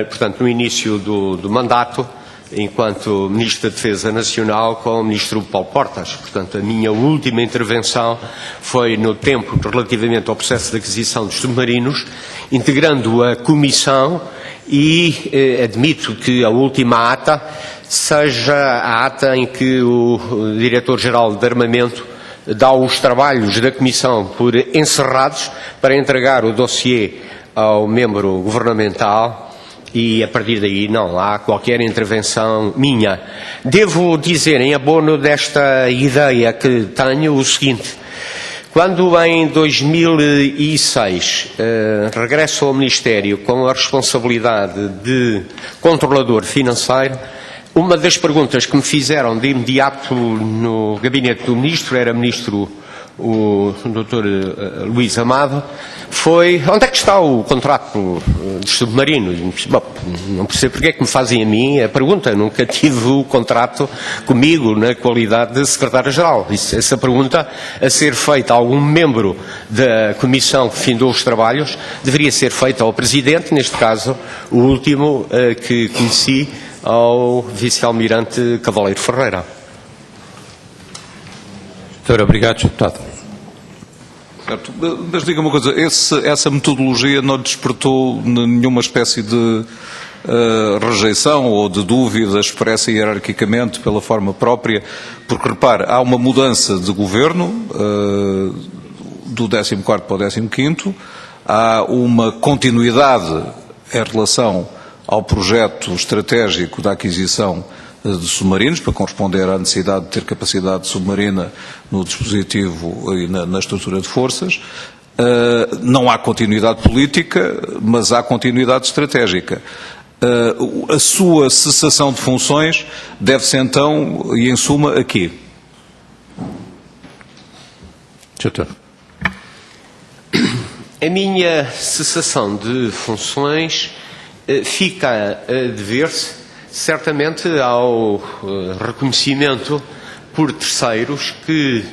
Speaker 4: portanto, no início do mandato, enquanto Ministro da Defesa Nacional, com o Ministro Paulo Portas. Portanto, a minha última intervenção foi no tempo relativamente ao processo de aquisição dos submarinos, integrando a Comissão, e admito que a última ata seja a ata em que o Diretor-Geral de Armamento dá os trabalhos da Comissão por encerrados para entregar o dossiê ao membro governamental, e a partir daí não há qualquer intervenção minha. Devo dizer, em abono desta ideia que tenho, o seguinte: quando em 2006 regresso ao Ministério com a responsabilidade de controlador financeiro, uma das perguntas que me fizeram de imediato no gabinete do Ministro, era Ministro o Dr. Luís Amado, foi: onde é que está o contrato dos submarinos? Bom, não percebo porque é que me fazem a mim a pergunta. Nunca tive o contrato comigo na qualidade de Secretário-Geral. Essa pergunta, a ser feita a algum membro da Comissão que findou os trabalhos, deveria ser feita ao Presidente, neste caso o último que conheci, ao Vice-Almirante Cavaleiro Ferreira.
Speaker 1: Muito obrigado, Sr. Deputado.
Speaker 5: Certo. Mas diga uma coisa, essa metodologia não despertou nenhuma espécie de rejeição ou de dúvida expressa hierarquicamente pela forma própria, porque, repare, há uma mudança de governo do 14º para o 15º, há uma continuidade em relação ao projeto estratégico da aquisição de submarinos, para corresponder à necessidade de ter capacidade submarina no dispositivo e na estrutura de forças. Não há continuidade política, mas há continuidade estratégica. A sua cessação de funções deve-se então, e em suma, aqui.
Speaker 1: Doutor.
Speaker 4: A minha cessação de funções fica a dever-se certamente ao reconhecimento por terceiros que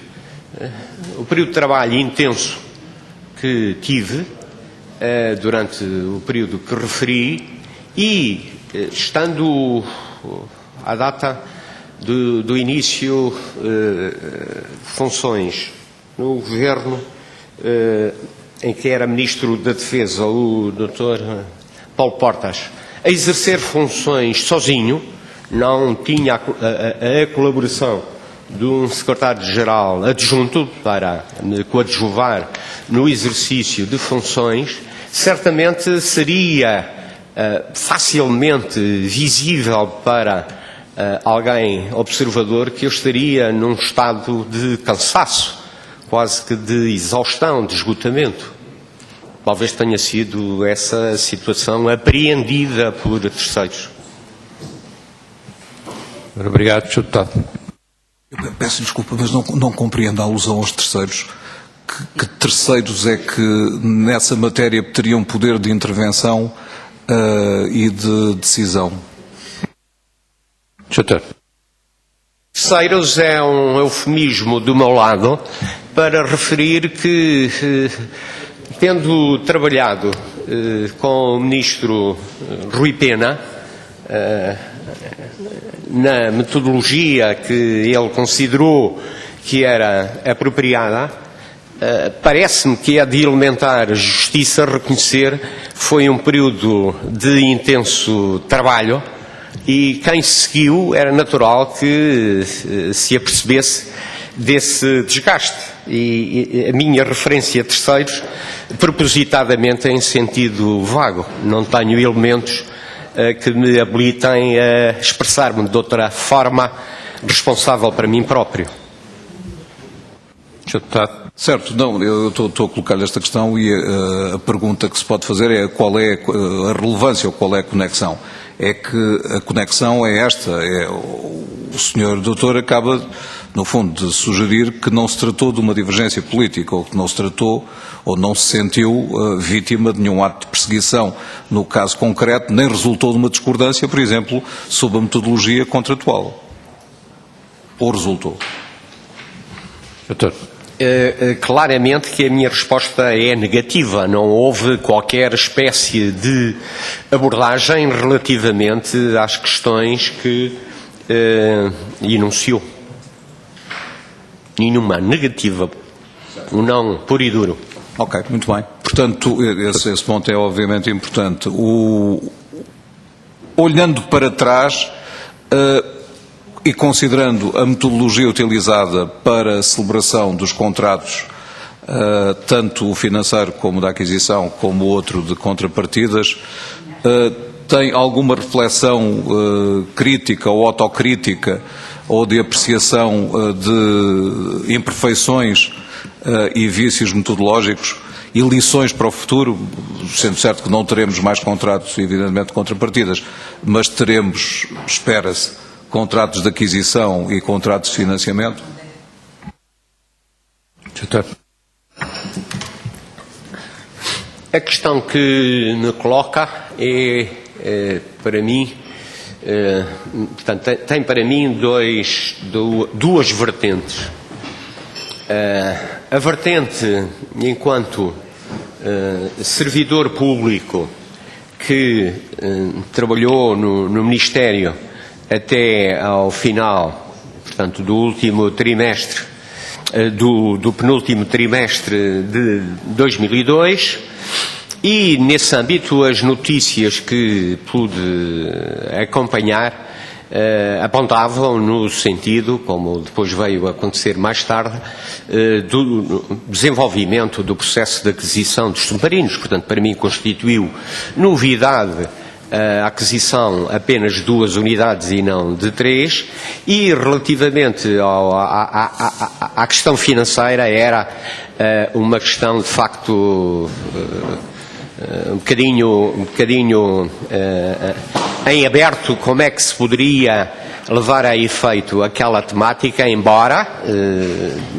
Speaker 4: o período de trabalho intenso que tive durante o período que referi e estando à data do início de funções no governo em que era Ministro da Defesa o Dr. Paulo Portas, a exercer funções sozinho, não tinha a colaboração de um secretário-geral adjunto para me coadjuvar no exercício de funções, certamente seria facilmente visível para alguém observador que eu estaria num estado de cansaço, quase que de exaustão, de esgotamento. Talvez tenha sido essa situação apreendida por terceiros.
Speaker 1: Obrigado, Sr. Deputado.
Speaker 5: Eu peço desculpa, mas não compreendo a alusão aos terceiros. Que terceiros é que nessa matéria teriam poder de intervenção e de decisão?
Speaker 1: Doutor.
Speaker 4: Terceiros é um eufemismo do meu lado para referir que, tendo trabalhado com o Ministro Rui Pena, na metodologia que ele considerou que era apropriada, parece-me que é de elementar justiça reconhecer foi um período de intenso trabalho e quem seguiu era natural que se apercebesse desse desgaste. E a minha referência a terceiros, propositadamente em sentido vago. Não tenho elementos que me habilitem a expressar-me de outra forma responsável para mim próprio.
Speaker 1: Sr. Deputado.
Speaker 5: Certo, não, eu estou a colocar-lhe esta questão e a pergunta que se pode fazer é qual é a relevância ou qual é a conexão. É que a conexão é esta, o senhor doutor acaba, no fundo, de sugerir que não se tratou de uma divergência política, ou que não se tratou, ou não se sentiu vítima de nenhum ato de perseguição no caso concreto, nem resultou de uma discordância, por exemplo, sobre a metodologia contratual. Ou resultou?
Speaker 1: Doutor.
Speaker 4: Claramente que a minha resposta é negativa. Não houve qualquer espécie de abordagem relativamente às questões que enunciou. Nenhuma negativa. Um não puro e duro.
Speaker 5: Ok, muito bem. Portanto, esse ponto é obviamente importante. Olhando para trás e considerando a metodologia utilizada para a celebração dos contratos, tanto o financeiro como da aquisição, como o outro de contrapartidas, tem alguma reflexão crítica ou autocrítica ou de apreciação de imperfeições e vícios metodológicos e lições para o futuro, sendo certo que não teremos mais contratos, evidentemente, de contrapartidas, mas teremos, espera-se, contratos de aquisição e contratos de financiamento?
Speaker 1: Doutor.
Speaker 4: A questão que me coloca é para mim, portanto, tem para mim duas vertentes. A vertente enquanto servidor público que trabalhou no Ministério até ao final, portanto, do último trimestre, do penúltimo trimestre de 2002, E, nesse âmbito, as notícias que pude acompanhar apontavam no sentido, como depois veio a acontecer mais tarde, do desenvolvimento do processo de aquisição dos submarinos. Portanto, para mim constituiu novidade a aquisição apenas de 2 unidades e não de 3, e relativamente à questão financeira era uma questão de facto um bocadinho em aberto, como é que se poderia levar a efeito aquela temática, embora,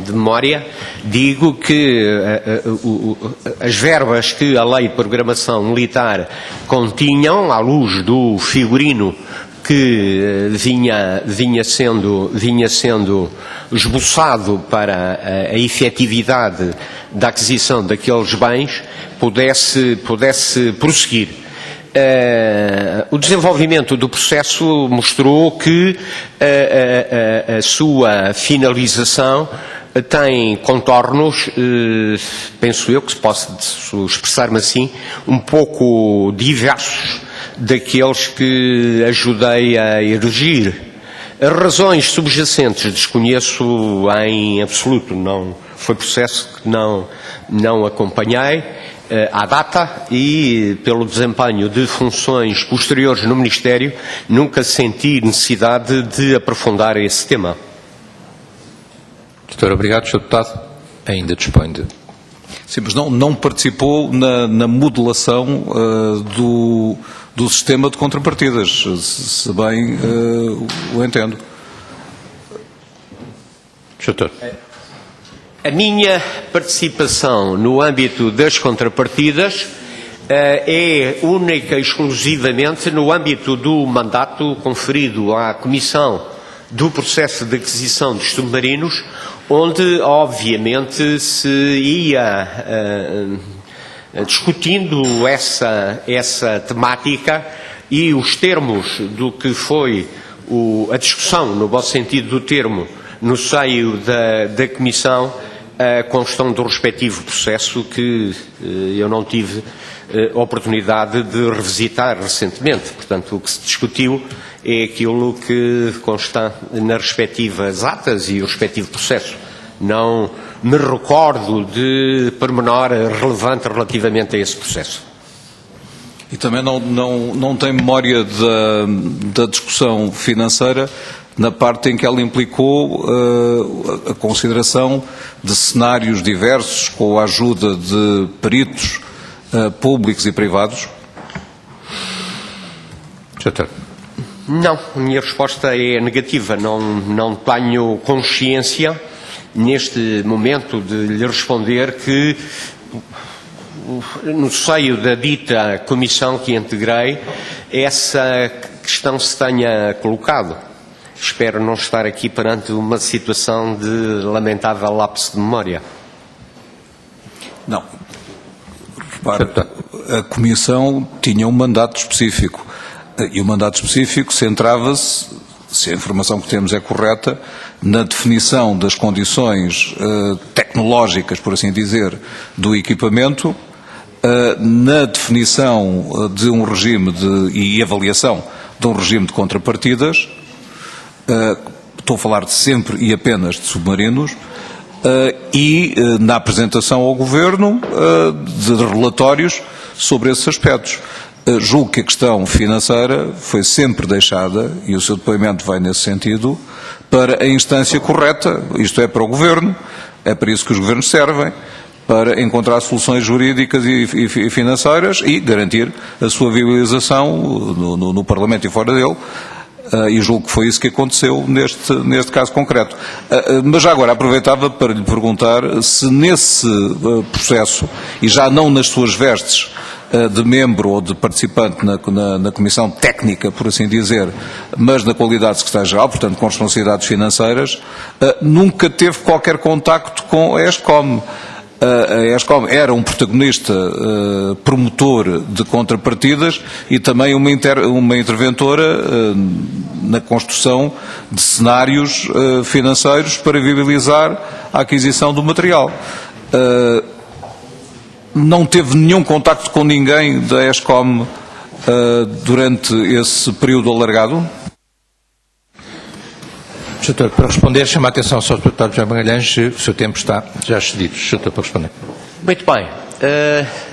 Speaker 4: de memória, digo que as verbas que a Lei de Programação Militar continham, à luz do figurino que vinha sendo esboçado para a efetividade da aquisição daqueles bens, pudesse prosseguir. O desenvolvimento do processo mostrou que a sua finalização tem contornos, penso eu, que se possa expressar-me assim, um pouco diversos daqueles que ajudei a erigir. As razões subjacentes desconheço em absoluto, não foi processo que não acompanhei à data, e pelo desempenho de funções posteriores no Ministério nunca senti necessidade de aprofundar esse tema.
Speaker 1: Doutor, obrigado. Sr. Deputado, ainda dispõe de...
Speaker 5: Sim, mas não participou na modelação do sistema de contrapartidas, se bem o entendo.
Speaker 1: Doutor.
Speaker 4: A minha participação no âmbito das contrapartidas é única e exclusivamente no âmbito do mandato conferido à Comissão do Processo de Aquisição dos Submarinos, onde, obviamente, se ia discutindo essa temática, e os termos do que foi a discussão, no bom sentido do termo, no seio da Comissão, constam do respectivo processo que eu não tive oportunidade de revisitar recentemente. Portanto, o que se discutiu é aquilo que consta nas respectivas atas e o respectivo processo. Não me recordo de pormenor relevante relativamente a esse processo.
Speaker 5: E também não tem memória da discussão financeira na parte em que ela implicou a consideração de cenários diversos com a ajuda de peritos públicos e privados?
Speaker 1: Doutor.
Speaker 4: Não, a minha resposta é negativa. Não tenho consciência, neste momento, de lhe responder que, no seio da dita comissão que integrei, essa questão se tenha colocado. Espero não estar aqui perante uma situação de lamentável lapso de memória.
Speaker 5: Não. Repara, a Comissão tinha um mandato específico. E o mandato específico centrava-se, se a informação que temos é correta, na definição das condições tecnológicas, por assim dizer, do equipamento, na definição de um regime e avaliação de um regime de contrapartidas. Estou a falar de sempre e apenas de submarinos, e na apresentação ao Governo de relatórios sobre esses aspectos. Julgo que a questão financeira foi sempre deixada, e o seu depoimento vai nesse sentido, para a instância correta, isto é, para o Governo. É para isso que os Governos servem, para encontrar soluções jurídicas e financeiras e garantir a sua viabilização no Parlamento e fora dele. E julgo que foi isso que aconteceu neste caso concreto. Mas já agora aproveitava para lhe perguntar se nesse processo, e já não nas suas vestes de membro ou de participante na Comissão Técnica, por assim dizer, mas na qualidade de secretário-geral, portanto com responsabilidades financeiras, nunca teve qualquer contacto com a ESCOM. A ESCOM era um protagonista promotor de contrapartidas e também uma interventora na construção de cenários financeiros para viabilizar a aquisição do material. não teve nenhum contacto com ninguém da ESCOM durante esse período alargado?
Speaker 1: Sr. Doutor, para responder, chama a atenção ao Sr. Deputado José Magalhães, o seu tempo está já excedido. Sr. Doutor, para responder.
Speaker 4: Muito bem.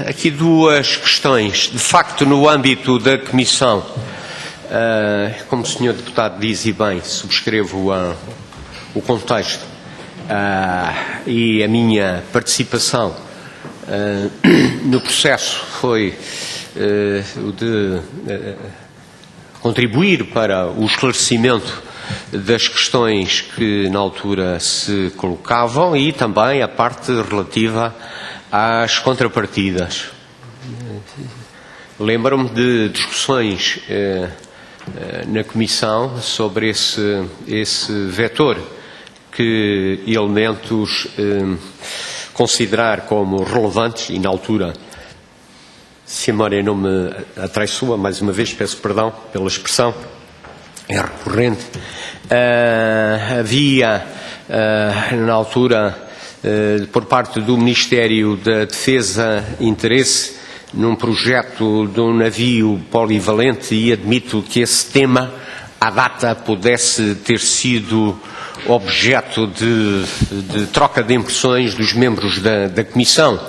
Speaker 4: Aqui duas questões. De facto, no âmbito da Comissão, como o Sr. Deputado diz e bem, subscrevo o contexto e a minha participação no processo foi o de contribuir para o esclarecimento das questões que na altura se colocavam e também a parte relativa às contrapartidas. Lembro-me de discussões na Comissão sobre esse vetor, que elementos considerar como relevantes e na altura, se a memória não me atraiçoa, mais uma vez peço perdão pela expressão, é recorrente. Havia, na altura, por parte do Ministério da Defesa, interesse num projeto de um navio polivalente e admito que esse tema, à data, pudesse ter sido objeto de troca de impressões dos membros da Comissão.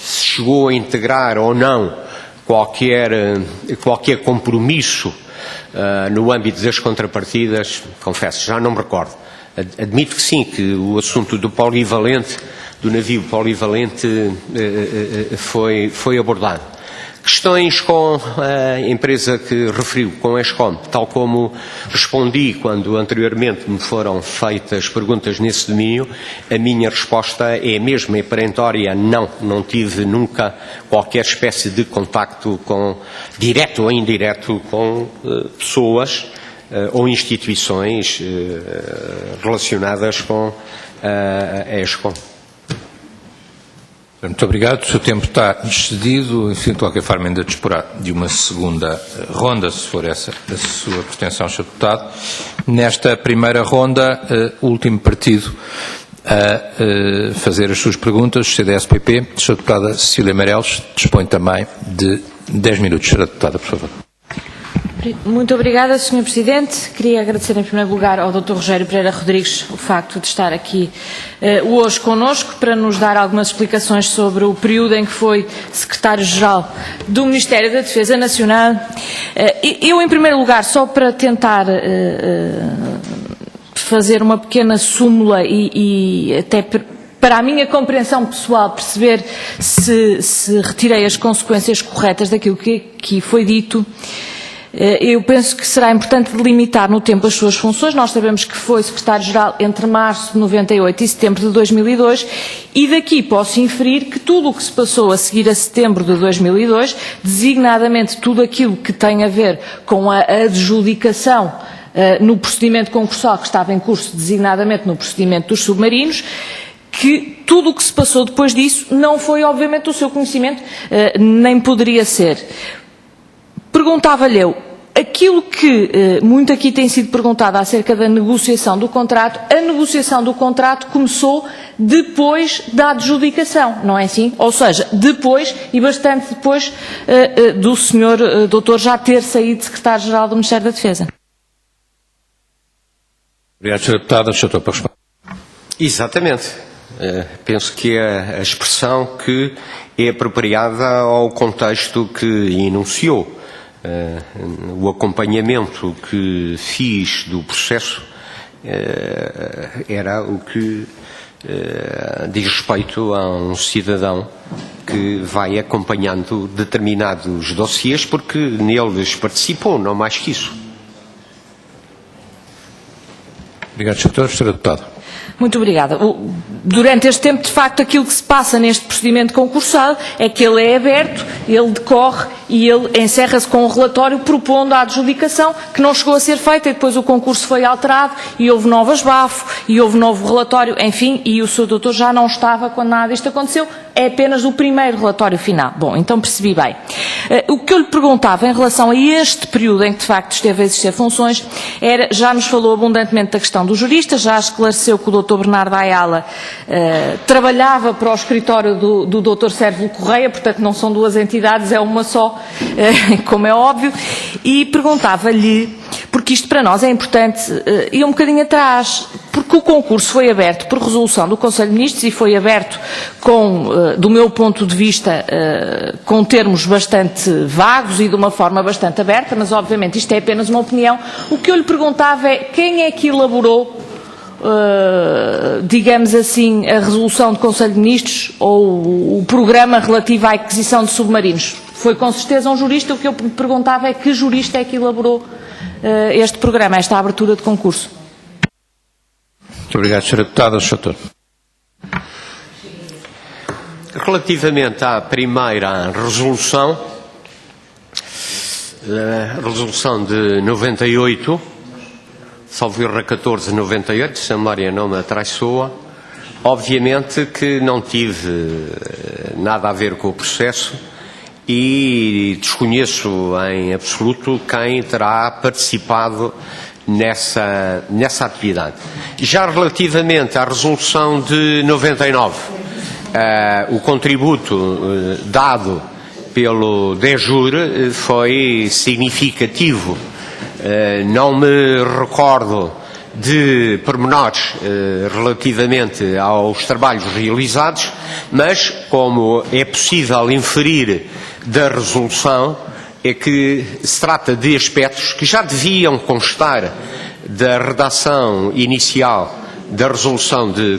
Speaker 4: Se chegou a integrar ou não qualquer compromisso no âmbito das contrapartidas, confesso, já não me recordo. Admito que sim, que o assunto do navio polivalente foi abordado. Questões com a empresa que referiu, com a ESCOM, tal como respondi quando anteriormente me foram feitas perguntas nesse domínio, a minha resposta é a mesma e perentória: não tive nunca qualquer espécie de contacto direto ou indireto com pessoas ou instituições relacionadas com a ESCOM.
Speaker 1: Muito obrigado. O seu tempo está excedido. Enfim, de qualquer forma, ainda disporá de uma segunda ronda, se for essa a sua pretensão, Sr. Deputado. Nesta primeira ronda, o último partido a fazer as suas perguntas, o CDS-PP, a Sra. Deputada Cecília Meireles, dispõe também de 10 minutos. Sra. Deputada, por favor.
Speaker 6: Muito obrigada, Sr. Presidente. Queria agradecer em primeiro lugar ao Dr. Rogério Pereira Rodrigues o facto de estar aqui hoje connosco para nos dar algumas explicações sobre o período em que foi Secretário-Geral do Ministério da Defesa Nacional. Eu, em primeiro lugar, só para tentar fazer uma pequena súmula e até para a minha compreensão pessoal perceber se retirei as consequências corretas daquilo que foi dito. Eu penso que será importante delimitar no tempo as suas funções. Nós sabemos que foi Secretário-Geral entre março de 98 e setembro de 2002 e daqui posso inferir que tudo o que se passou a seguir a setembro de 2002, designadamente tudo aquilo que tem a ver com a adjudicação no procedimento concursal que estava em curso, designadamente no procedimento dos submarinos, que tudo o que se passou depois disso não foi obviamente do seu conhecimento, nem poderia ser. Perguntava-lhe eu, aquilo que muito aqui tem sido perguntado acerca da negociação do contrato, a negociação do contrato começou depois da adjudicação, não é assim? Ou seja, depois e bastante depois do Sr. Doutor já ter saído de Secretário-Geral do Ministério da Defesa.
Speaker 1: Obrigado, Sra. Deputada. Sr. Doutor, para responder.
Speaker 4: Exatamente. Penso que é a expressão que é apropriada ao contexto que enunciou. O acompanhamento que fiz do processo era o que diz respeito a um cidadão que vai acompanhando determinados dossiês porque neles participou, não mais que isso.
Speaker 1: Obrigado, Sr. Doutor. Sra. Deputada.
Speaker 6: Muito obrigada. Durante este tempo, de facto, aquilo que se passa neste procedimento concursal é que ele é aberto, ele decorre e ele encerra-se com um relatório propondo a adjudicação que não chegou a ser feita e depois o concurso foi alterado e houve novas bafo e houve novo relatório, enfim, e o Sr. Doutor já não estava quando nada disto aconteceu, é apenas o primeiro relatório final. Bom, então percebi bem. O que eu lhe perguntava em relação a este período em que de facto esteve a exercer funções era, já nos falou abundantemente da questão do jurista, já esclareceu que o Dr. Bernardo Ayala trabalhava para o escritório do Dr. Sérvulo Correia, portanto não são duas entidades, é uma só, como é óbvio, e perguntava-lhe, porque isto para nós é importante, ir um bocadinho atrás, porque o concurso foi aberto por resolução do Conselho de Ministros e foi aberto com, do meu ponto de vista, com termos bastante vagos e de uma forma bastante aberta, mas obviamente isto é apenas uma opinião. O que eu lhe perguntava é quem é que elaborou, digamos assim, a resolução do Conselho de Ministros ou o programa relativo à aquisição de submarinos? Foi com certeza um jurista. O que eu me perguntava é que jurista é que elaborou este programa, esta abertura de concurso.
Speaker 1: Muito obrigado, Sra. Deputada. Sr. Doutor.
Speaker 4: Relativamente à primeira resolução, a resolução de 98, salvo erro 1498, se a memória não me atraiçoa, obviamente que não tive nada a ver com o processo e desconheço em absoluto quem terá participado nessa atividade. Já relativamente à resolução de 99, o contributo dado pelo DEJUR foi significativo. Não me recordo de pormenores relativamente aos trabalhos realizados, mas como é possível inferir da resolução, é que se trata de aspectos que já deviam constar da redação inicial da resolução de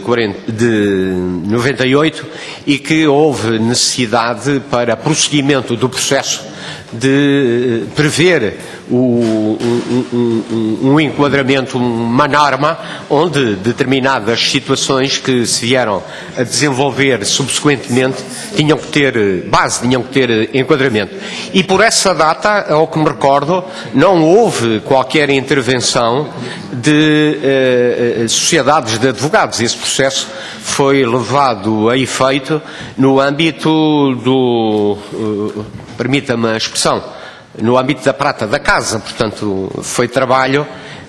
Speaker 4: 98 e que houve necessidade para prosseguimento do processo de prever um enquadramento, uma norma, onde determinadas situações que se vieram a desenvolver subsequentemente tinham que ter base, tinham que ter enquadramento. E por essa data, ao que me recordo, não houve qualquer intervenção de sociedades de advogados. Esse processo foi levado a efeito no âmbito do, permita-me a expressão, no âmbito da prata da casa. Portanto, foi trabalho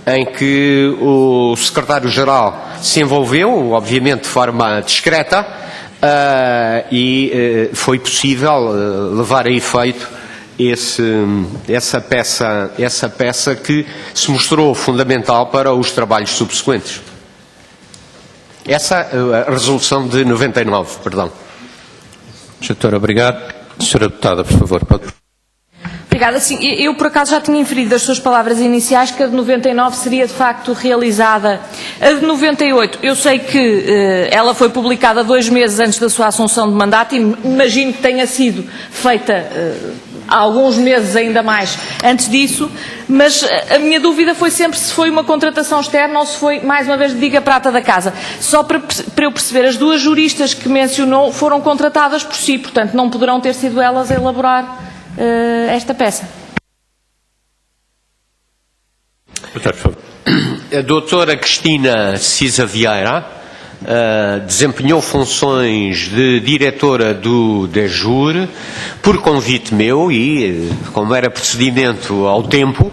Speaker 4: em que o secretário-geral se envolveu, obviamente de forma discreta, e foi possível levar a efeito essa peça que se mostrou fundamental para os trabalhos subsequentes. Essa a resolução de 99, perdão.
Speaker 1: Sr. Doutor, obrigado. Sra. Deputada, por favor, pode.
Speaker 6: Obrigada. Sim, eu por acaso já tinha inferido das suas palavras iniciais que a de 99 seria de facto realizada. A de 98, eu sei que ela foi publicada 2 meses antes da sua assunção de mandato e imagino que tenha sido feita há alguns meses ainda mais antes disso, mas a minha dúvida foi sempre se foi uma contratação externa ou se foi, mais uma vez, diga prata da casa. Só para eu perceber, as duas juristas que mencionou foram contratadas por si, portanto não poderão ter sido elas a elaborar esta peça.
Speaker 4: A doutora Cristina Cisa Vieira desempenhou funções de diretora do DEJUR por convite meu e, como era procedimento ao tempo,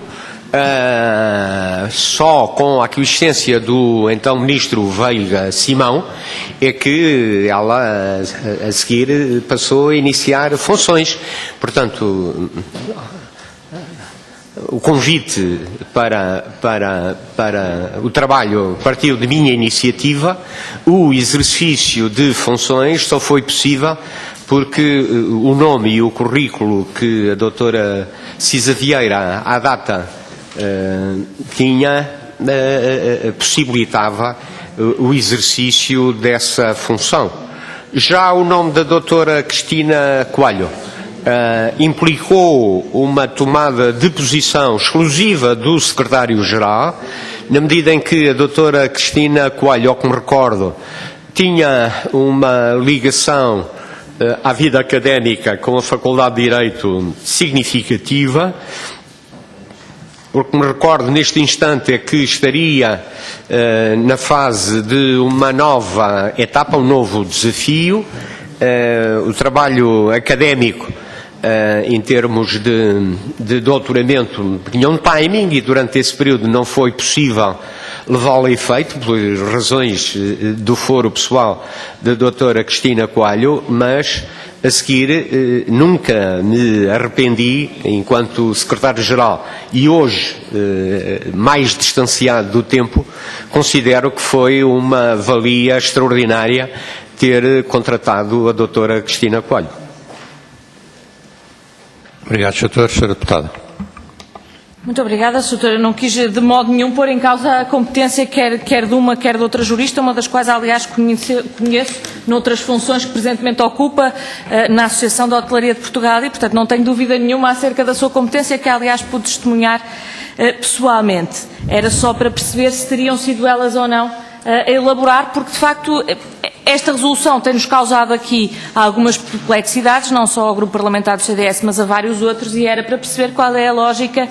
Speaker 4: só com a aquiescência do então Ministro Veiga Simão é que ela a seguir passou a iniciar funções. Portanto, o convite para o trabalho partiu de minha iniciativa. O exercício de funções só foi possível porque o nome e o currículo que a doutora Cisa Vieira, à data, tinha, possibilitava o exercício dessa função. Já o nome da doutora Cristina Coelho implicou uma tomada de posição exclusiva do secretário-geral, na medida em que a doutora Cristina Coelho, ao que me recordo, tinha uma ligação à vida académica com a Faculdade de Direito significativa. O que me recordo neste instante é que estaria na fase de uma nova etapa, um novo desafio. O trabalho académico em termos de doutoramento, tinha um timing e durante esse período não foi possível levá-lo a efeito, por razões do foro pessoal da doutora Cristina Coelho, mas a seguir nunca me arrependi, enquanto secretário-geral, e hoje mais distanciado do tempo, considero que foi uma valia extraordinária ter contratado a doutora Cristina Coelho.
Speaker 1: Obrigado, Sr. Sra. Deputada.
Speaker 6: Muito obrigada, Sra. Doutora. Não quis de modo nenhum pôr em causa a competência quer de uma, quer de outra jurista, uma das quais, aliás, conheço noutras funções que presentemente ocupa na Associação da Hotelaria de Portugal e, portanto, não tenho dúvida nenhuma acerca da sua competência, que, aliás, pude testemunhar pessoalmente. Era só para perceber se teriam sido elas ou não a elaborar, porque, de facto, esta resolução tem-nos causado aqui algumas perplexidades, não só ao Grupo Parlamentar do CDS, mas a vários outros, e era para perceber qual é a lógica,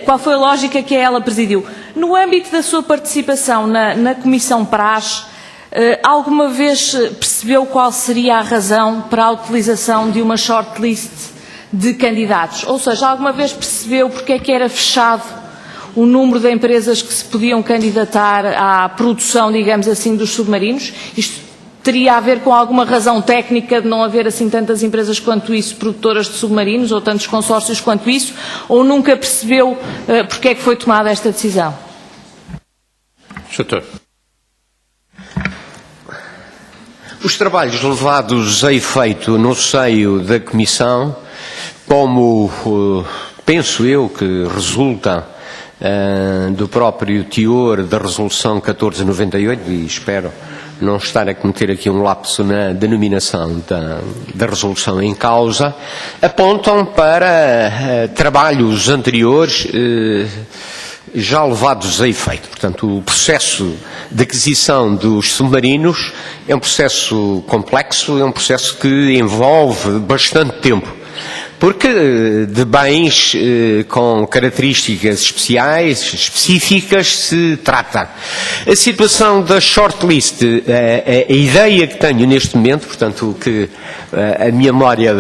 Speaker 6: qual foi a lógica que ela presidiu. No âmbito da sua participação na Comissão PRAS, alguma vez percebeu qual seria a razão para a utilização de uma shortlist de candidatos? Ou seja, alguma vez percebeu porque é que era fechado o número de empresas que se podiam candidatar à produção, digamos assim, dos submarinos? Isto teria a ver com alguma razão técnica de não haver assim tantas empresas quanto isso, produtoras de submarinos, ou tantos consórcios quanto isso, ou nunca percebeu porque é que foi tomada esta decisão?
Speaker 1: Doutor.
Speaker 4: Os trabalhos levados a efeito no seio da Comissão, como penso eu que resulta do próprio teor da Resolução 1498, e espero não estar a cometer aqui um lapso na denominação da resolução em causa, apontam para trabalhos anteriores já levados a efeito. Portanto, o processo de aquisição dos submarinos é um processo complexo, é um processo que envolve bastante tempo, porque de bens com características específicas se trata. A situação da shortlist, a ideia que tenho neste momento, portanto, o que a minha memória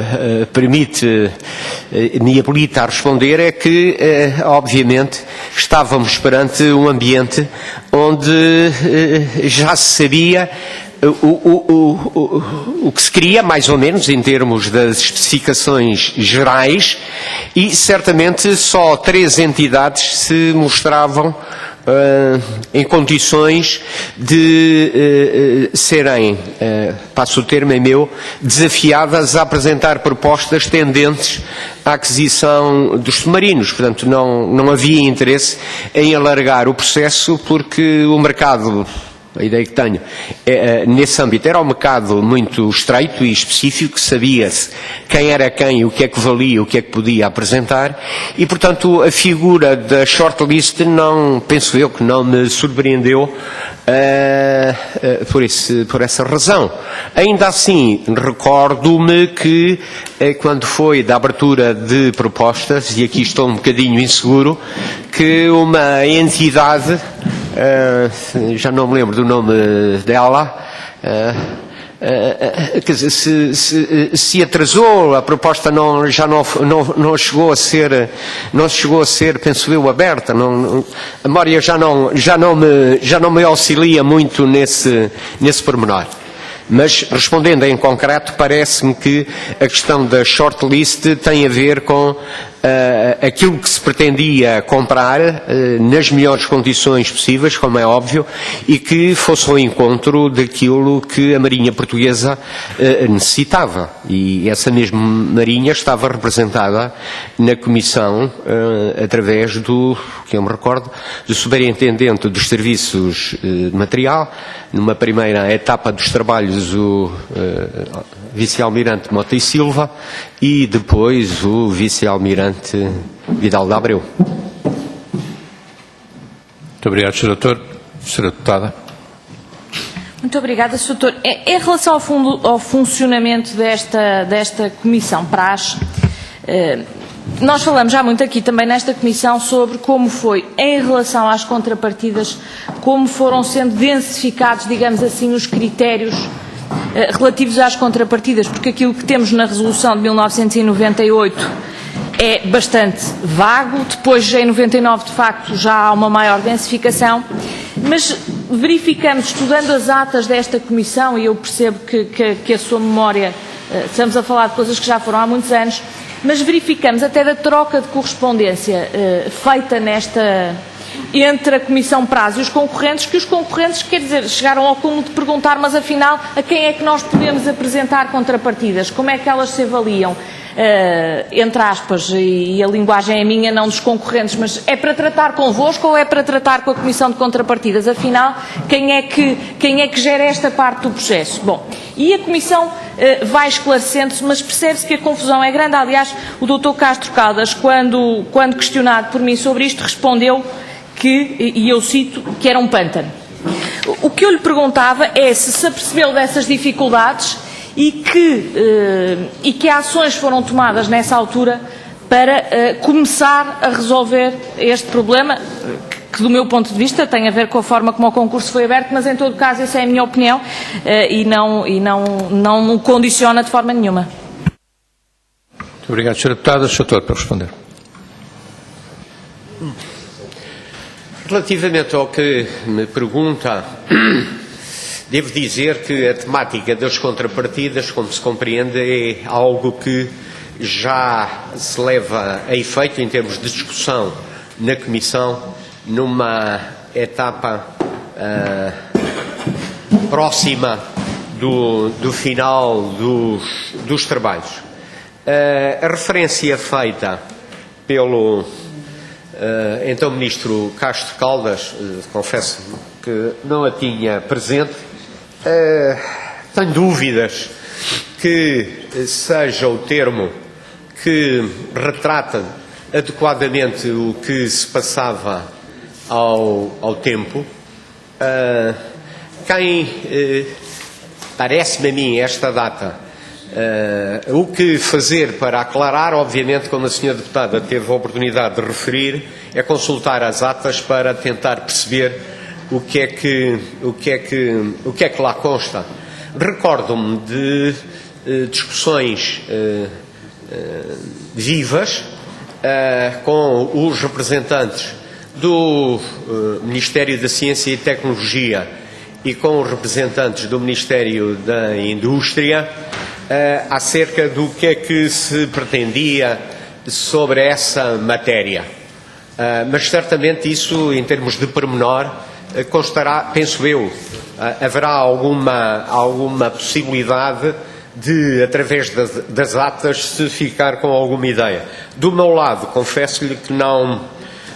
Speaker 4: me habilita a responder, é que, obviamente, estávamos perante um ambiente onde já se sabia o que se queria, mais ou menos, em termos das especificações gerais, e certamente só 3 entidades se mostravam em condições de serem, passo o termo é meu, desafiadas a apresentar propostas tendentes à aquisição dos submarinos. Portanto, não havia interesse em alargar o processo, porque o mercado, a ideia que tenho, nesse âmbito, era um mercado muito estreito e específico, sabia-se quem era quem, o que é que valia, o que é que podia apresentar, e, portanto, a figura da shortlist não, penso eu, que não me surpreendeu por essa razão. Ainda assim, recordo-me que, quando foi da abertura de propostas, e aqui estou um bocadinho inseguro, que uma entidade, já não me lembro do nome dela, quer dizer, se atrasou, a proposta não chegou a ser, penso eu, aberta. A memória já não me auxilia muito nesse pormenor. Mas, respondendo em concreto, parece-me que a questão da shortlist tem a ver com aquilo que se pretendia comprar nas melhores condições possíveis, como é óbvio, e que fosse ao encontro daquilo que a Marinha Portuguesa necessitava. E essa mesma Marinha estava representada na Comissão através do, que eu me recordo, do Superintendente dos Serviços de Material, numa primeira etapa dos trabalhos o Vice-Almirante Mota e Silva e depois o Vice-Almirante Vidal de Abreu.
Speaker 1: Muito obrigado, Sr. Doutor. Sra. Deputada.
Speaker 6: Muito obrigada, Sr. Doutor. Em relação ao funcionamento desta Comissão PRAS, nós falamos já muito aqui também nesta Comissão sobre como foi, em relação às contrapartidas, como foram sendo densificados, digamos assim, os critérios relativos às contrapartidas, porque aquilo que temos na resolução de 1998 é bastante vago. Depois, em 99, de facto, já há uma maior densificação, mas verificamos, estudando as atas desta comissão, e eu percebo que a sua memória, estamos a falar de coisas que já foram há muitos anos, mas verificamos até da troca de correspondência feita entre a Comissão Prazo e os concorrentes, que os concorrentes, quer dizer, chegaram ao cúmulo de perguntar, mas afinal, a quem é que nós podemos apresentar contrapartidas? Como é que elas se avaliam? Entre aspas, e a linguagem é minha, não dos concorrentes, mas é para tratar convosco ou é para tratar com a Comissão de Contrapartidas? Afinal, quem é que gera esta parte do processo? Bom, e a Comissão vai esclarecendo-se, mas percebe-se que a confusão é grande. Aliás, o Dr. Castro Caldas, quando questionado por mim sobre isto, respondeu que, e eu cito, que era um pântano. O que eu lhe perguntava é se apercebeu dessas dificuldades e que ações foram tomadas nessa altura para começar a resolver este problema, que do meu ponto de vista tem a ver com a forma como o concurso foi aberto, mas em todo caso essa é a minha opinião e não me condiciona de forma nenhuma.
Speaker 1: Muito obrigado, Sra. Deputada. Sr. Doutor, para responder.
Speaker 4: Relativamente ao que me pergunta, devo dizer que a temática das contrapartidas, como se compreende, é algo que já se leva a efeito em termos de discussão na Comissão, numa etapa próxima do final dos trabalhos. A referência feita pelo então Ministro Castro Caldas, confesso que não a tinha presente, tenho dúvidas que seja o termo que retrata adequadamente o que se passava ao tempo. Parece-me a mim esta data o que fazer para aclarar, obviamente, como a Sra. Deputada teve a oportunidade de referir, é consultar as atas para tentar perceber o que é que lá consta. Recordo-me de discussões vivas com os representantes do Ministério da Ciência e Tecnologia e com os representantes do Ministério da Indústria acerca do que é que se pretendia sobre essa matéria. Mas certamente isso, em termos de pormenor, constará, penso eu, haverá alguma possibilidade de, através das atas, se ficar com alguma ideia. Do meu lado, confesso-lhe que não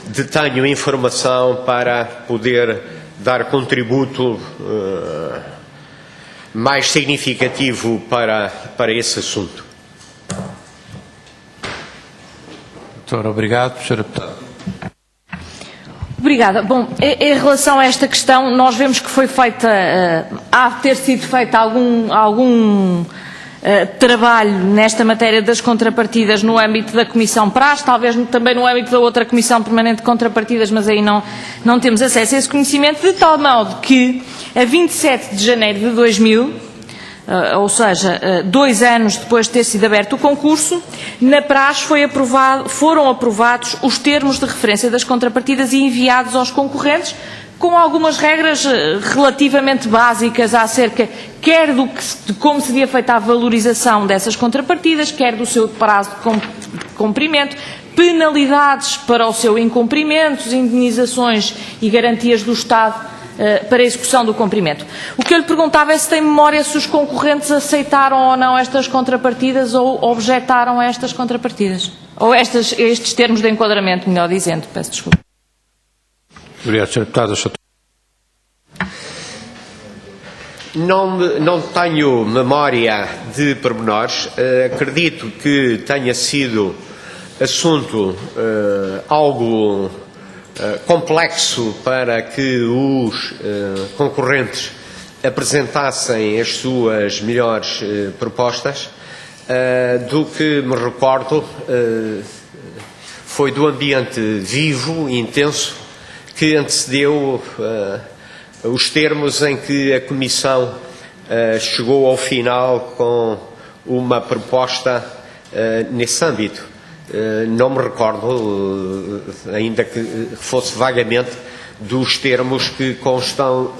Speaker 4: detenho informação para poder dar contributo mais significativo para esse assunto.
Speaker 1: Doutor, obrigado. Sra. Deputada.
Speaker 6: Obrigada. Bom, em relação a esta questão, nós vemos que foi feita, há de ter sido feito algum trabalho nesta matéria das contrapartidas no âmbito da Comissão Prazo, talvez também no âmbito da outra Comissão Permanente de Contrapartidas, mas aí não temos acesso a esse conhecimento, de tal modo que, a 27 de janeiro de 2000, ou seja, 2 anos depois de ter sido aberto o concurso, na Prazo foram aprovados os termos de referência das contrapartidas e enviados aos concorrentes, com algumas regras relativamente básicas acerca quer de como seria feita a valorização dessas contrapartidas, quer do seu prazo de cumprimento, penalidades para o seu incumprimento, indenizações e garantias do Estado para a execução do cumprimento. O que eu lhe perguntava é se tem memória se os concorrentes aceitaram ou não estas contrapartidas ou objetaram a estas contrapartidas. Ou estes termos de enquadramento, melhor dizendo. Peço desculpa.
Speaker 1: Obrigado, Sra. Deputada.
Speaker 4: Não tenho memória de pormenores. Acredito que tenha sido assunto algo complexo para que os concorrentes apresentassem as suas melhores propostas. Do que me recordo, foi do ambiente vivo e intenso que antecedeu os termos em que a Comissão chegou ao final com uma proposta nesse âmbito. Não me recordo, ainda que fosse vagamente, dos termos que constam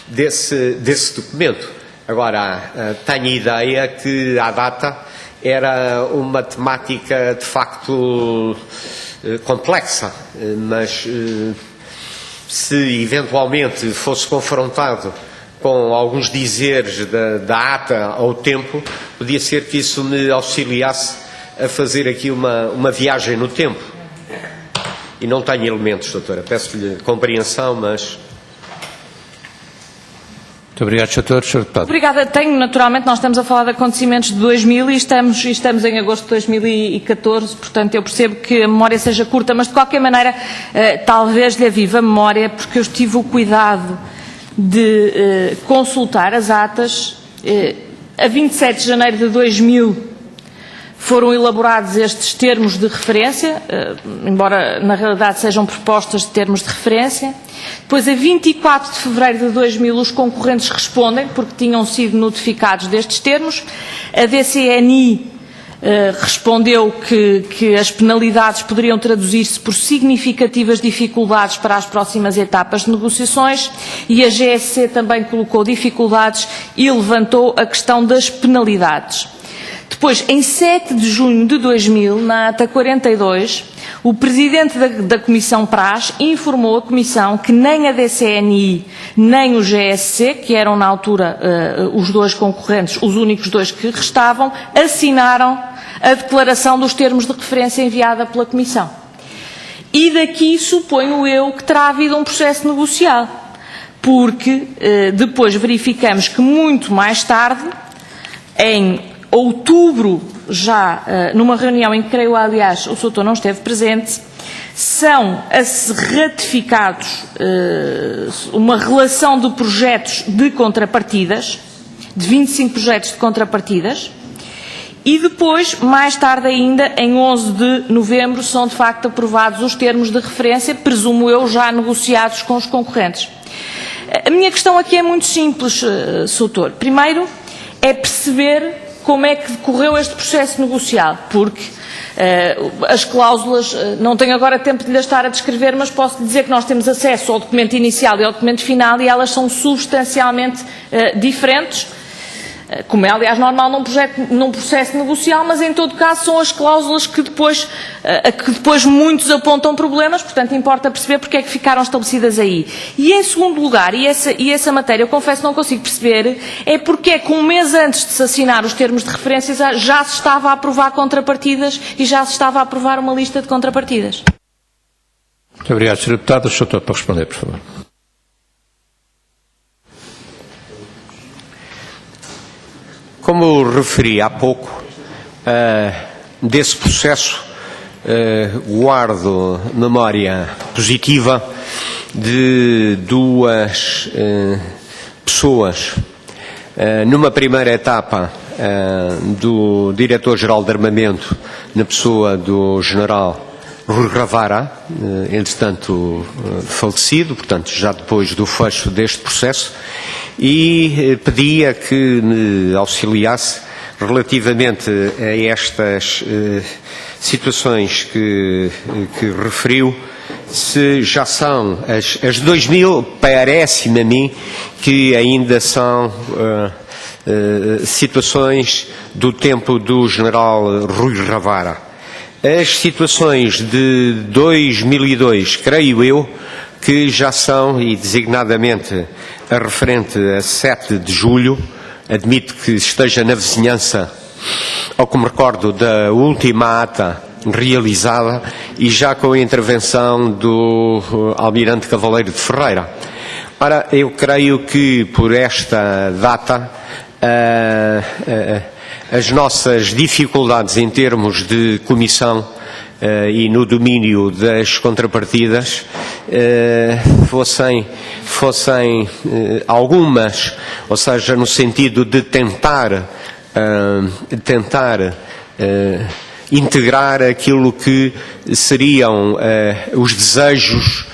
Speaker 4: desse documento. Agora, tenho ideia que, à data, era uma temática de facto complexa, mas se eventualmente fosse confrontado com alguns dizeres da ata ao tempo, podia ser que isso me auxiliasse a fazer aqui uma viagem no tempo. E não tenho elementos, doutora. Peço-lhe compreensão, mas...
Speaker 1: Muito obrigado, Sr. Deputado.
Speaker 6: Obrigada. Tenho, naturalmente, nós estamos a falar de acontecimentos de 2000 e estamos em agosto de 2014, portanto eu percebo que a memória seja curta, mas de qualquer maneira talvez lhe avive a memória, porque eu tive o cuidado de consultar as atas. A 27 de janeiro de 2000 foram elaborados estes termos de referência, embora na realidade sejam propostas de termos de referência. Depois, a 24 de fevereiro de 2000, os concorrentes respondem, porque tinham sido notificados destes termos. A DCNI respondeu que as penalidades poderiam traduzir-se por significativas dificuldades para as próximas etapas de negociações, e a GSC também colocou dificuldades e levantou a questão das penalidades. Depois, em 7 de junho de 2000, na ata 42, o Presidente da Comissão PRAS informou a Comissão que nem a DCNI nem o GSC, que eram na altura os dois concorrentes, os únicos dois que restavam, assinaram a declaração dos termos de referência enviada pela Comissão. E daqui suponho eu que terá havido um processo negocial, porque depois verificamos que muito mais tarde, em outubro, já numa reunião em que creio, aliás, o Sr. Doutor não esteve presente, são ratificados uma relação de projetos de contrapartidas, de 25 projetos de contrapartidas, e depois, mais tarde ainda, em 11 de novembro, são de facto aprovados os termos de referência, presumo eu, já negociados com os concorrentes. A minha questão aqui é muito simples, Sr. Doutor. Primeiro, é perceber como é que decorreu este processo negocial, porque as cláusulas, não tenho agora tempo de lhe estar a descrever, mas posso lhe dizer que nós temos acesso ao documento inicial e ao documento final e elas são substancialmente diferentes, como é aliás normal num processo negocial, mas em todo caso são as cláusulas que depois muitos apontam problemas, portanto importa perceber porque é que ficaram estabelecidas aí. E em segundo lugar, e essa matéria eu confesso não consigo perceber, é porque é que um mês antes de se assinar os termos de referência já se estava a aprovar contrapartidas e já se estava a aprovar uma lista de contrapartidas.
Speaker 1: Muito obrigado, Sr. Deputado. O Sr. Doutor, para responder, por favor.
Speaker 4: Como referi há pouco, desse processo guardo memória positiva de duas pessoas. Numa primeira etapa, do Diretor-Geral de Armamento, na pessoa do General Rui Ravara, entretanto falecido, portanto já depois do fecho deste processo, e pedia que me auxiliasse relativamente a estas situações que referiu, se já são as 2000, parece-me a mim que ainda são situações do tempo do General Rui Ravara. As situações de 2002, creio eu, que já são, e designadamente a referente a 7 de julho, admito que esteja na vizinhança, ao que me recordo, da última ata realizada e já com a intervenção do Almirante Cavaleiro de Ferreira. Ora, eu creio que por esta data as nossas dificuldades em termos de comissão e no domínio das contrapartidas fossem algumas, ou seja, no sentido de tentar integrar aquilo que seriam os desejos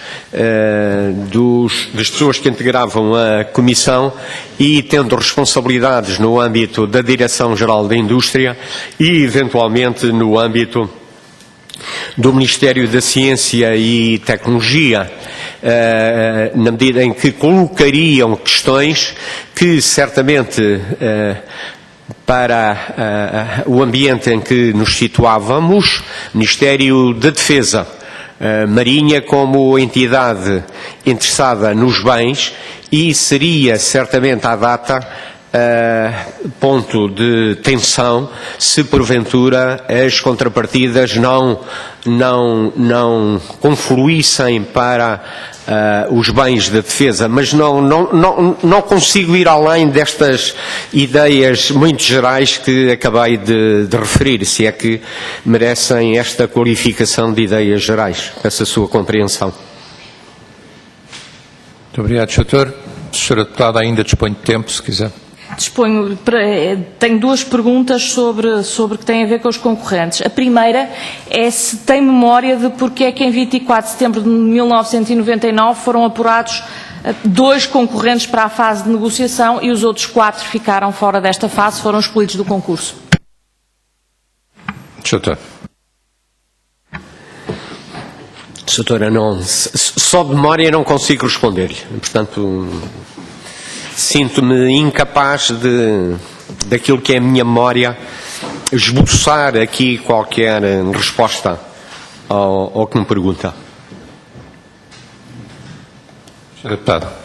Speaker 4: das pessoas que integravam a Comissão e tendo responsabilidades no âmbito da Direção-Geral da Indústria e, eventualmente, no âmbito do Ministério da Ciência e Tecnologia, na medida em que colocariam questões que certamente para o ambiente em que nos situávamos, Ministério da Defesa, Marinha como entidade interessada nos bens, e seria certamente à data ponto de tensão se porventura as contrapartidas não confluíssem para os bens da defesa, mas não consigo ir além destas ideias muito gerais que acabei de referir, se é que merecem esta qualificação de ideias gerais. Peço a sua compreensão.
Speaker 1: Muito obrigado, Sr. Sra. Deputada, ainda dispõe de tempo, se quiser.
Speaker 6: Disponho, tenho duas perguntas sobre que têm a ver com os concorrentes. A primeira é se tem memória de porque é que em 24 de setembro de 1999 foram apurados 2 concorrentes para a fase de negociação e os outros 4 ficaram fora desta fase, foram excluídos do concurso.
Speaker 1: Doutor.
Speaker 4: Doutora, só de memória não consigo responder-lhe. Portanto, sinto-me incapaz daquilo que é a minha memória, esboçar aqui qualquer resposta ao que me pergunta.
Speaker 1: Sr. Deputado.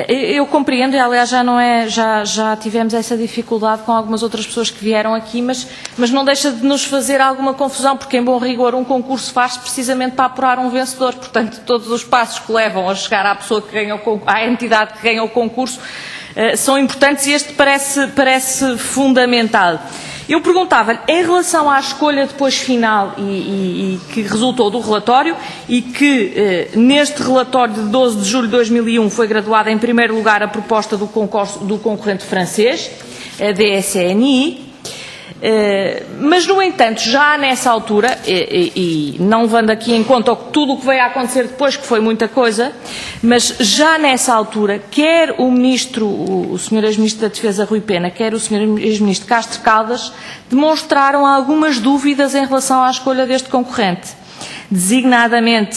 Speaker 6: Eu compreendo, e aliás já tivemos essa dificuldade com algumas outras pessoas que vieram aqui, mas não deixa de nos fazer alguma confusão, porque em bom rigor um concurso faz-se precisamente para apurar um vencedor, portanto todos os passos que levam a chegar à pessoa que ganha à entidade que ganha o concurso são importantes e este parece fundamental. Eu perguntava-lhe, em relação à escolha depois final e que resultou do relatório e que neste relatório de 12 de julho de 2001 foi graduada em primeiro lugar a proposta do concorrente francês, a DSNI, mas no entanto já nessa altura, e não levando aqui em conta tudo o que veio a acontecer depois, que foi muita coisa, mas já nessa altura, quer o Ministro, o Sr. Ex-Ministro da Defesa Rui Pena, quer o Sr. Ex-Ministro Castro Caldas, demonstraram algumas dúvidas em relação à escolha deste concorrente. Designadamente,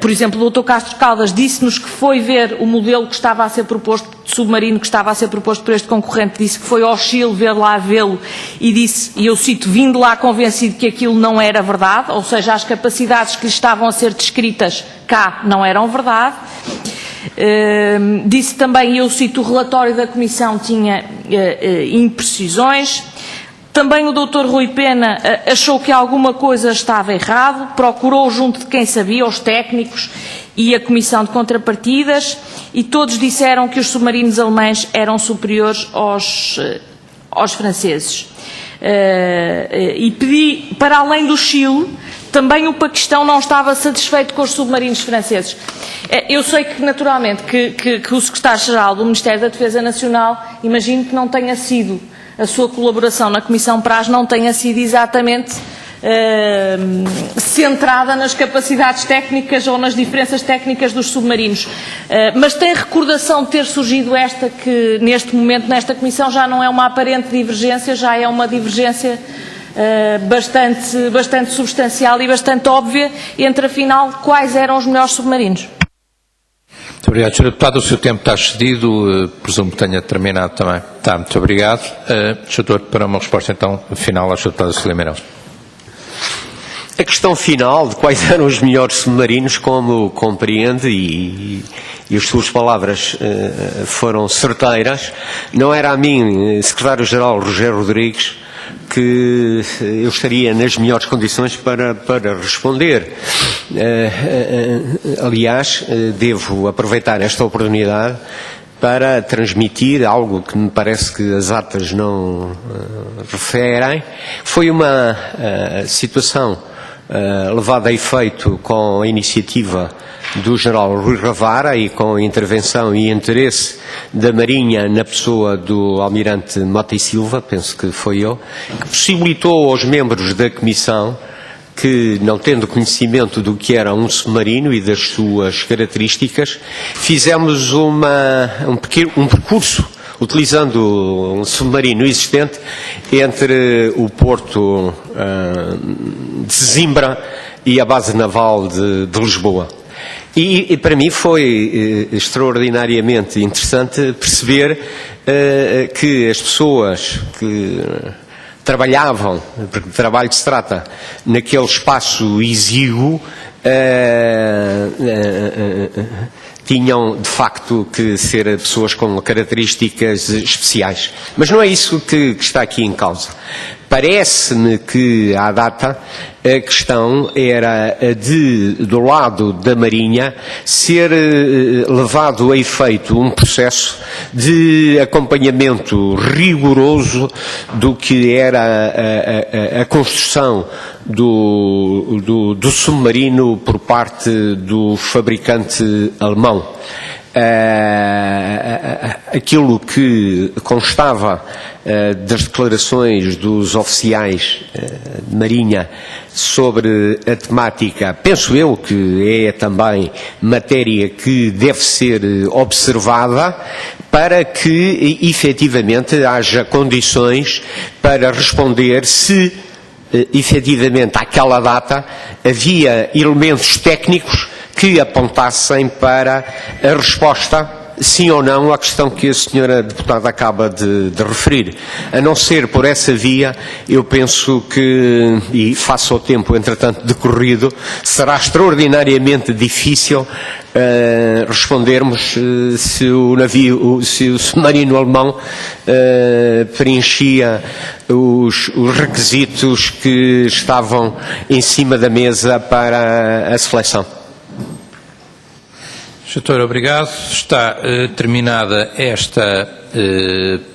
Speaker 6: por exemplo, o Dr. Castro Caldas disse-nos que foi ver o modelo que estava a ser proposto, de submarino que estava a ser proposto por este concorrente, disse que foi ao Chile vê-lo e disse, e eu cito, vindo lá convencido que aquilo não era verdade, ou seja, as capacidades que lhe estavam a ser descritas cá não eram verdade. Disse também, e eu cito, o relatório da Comissão tinha imprecisões. Também o Dr. Rui Pena achou que alguma coisa estava errado, procurou junto de quem sabia, os técnicos e a Comissão de Contrapartidas, e todos disseram que os submarinos alemães eram superiores aos franceses. E pedi, para além do Chile, também o Paquistão não estava satisfeito com os submarinos franceses. Eu sei que, naturalmente, que o Secretário-Geral do Ministério da Defesa Nacional, imagino que não tenha sido, a sua colaboração na Comissão Praz não tenha sido exatamente centrada nas capacidades técnicas ou nas diferenças técnicas dos submarinos. Mas tem recordação de ter surgido esta que, neste momento, nesta Comissão, já não é uma aparente divergência, já é uma divergência bastante substancial e bastante óbvia entre, afinal, quais eram os melhores submarinos.
Speaker 1: Muito obrigado, Sr. Deputado. O seu tempo está excedido, presumo que tenha terminado também. Está, muito obrigado. Doutor, para uma resposta então final ao Sr. Deputado Cecília Meirelles.
Speaker 4: A questão final de quais eram os melhores submarinos, como compreende, e as suas palavras foram certeiras, não era a mim, Secretário-Geral Rogério Rodrigues, que eu estaria nas melhores condições para responder. Aliás, devo aproveitar esta oportunidade para transmitir algo que me parece que as atas não referem. Foi uma situação levada a efeito com a iniciativa do General Rui Ravara e com a intervenção e interesse da Marinha na pessoa do Almirante Mota e Silva, penso que foi eu, que possibilitou aos membros da Comissão que, não tendo conhecimento do que era um submarino e das suas características, fizemos um percurso utilizando um submarino existente entre o porto de Sesimbra e a base naval de Lisboa. E para mim foi extraordinariamente interessante perceber que as pessoas que trabalhavam, porque de trabalho se trata, naquele espaço exíguo, tinham de facto que ser pessoas com características especiais. Mas não é isso que está aqui em causa. Parece-me que, à data, a questão era do lado da Marinha, ser levado a efeito um processo de acompanhamento rigoroso do que era a construção do submarino por parte do fabricante alemão. Aquilo que constava das declarações dos oficiais de Marinha sobre a temática, penso eu que é também matéria que deve ser observada para que efetivamente haja condições para responder se efetivamente àquela data havia elementos técnicos que apontassem para a resposta, sim ou não, à questão que a senhora deputada acaba de referir. A não ser por essa via, eu penso que, e face ao tempo, entretanto, decorrido, será extraordinariamente difícil respondermos se o submarino alemão preenchia os requisitos que estavam em cima da mesa para a seleção.
Speaker 1: Doutor, obrigado. Está terminada esta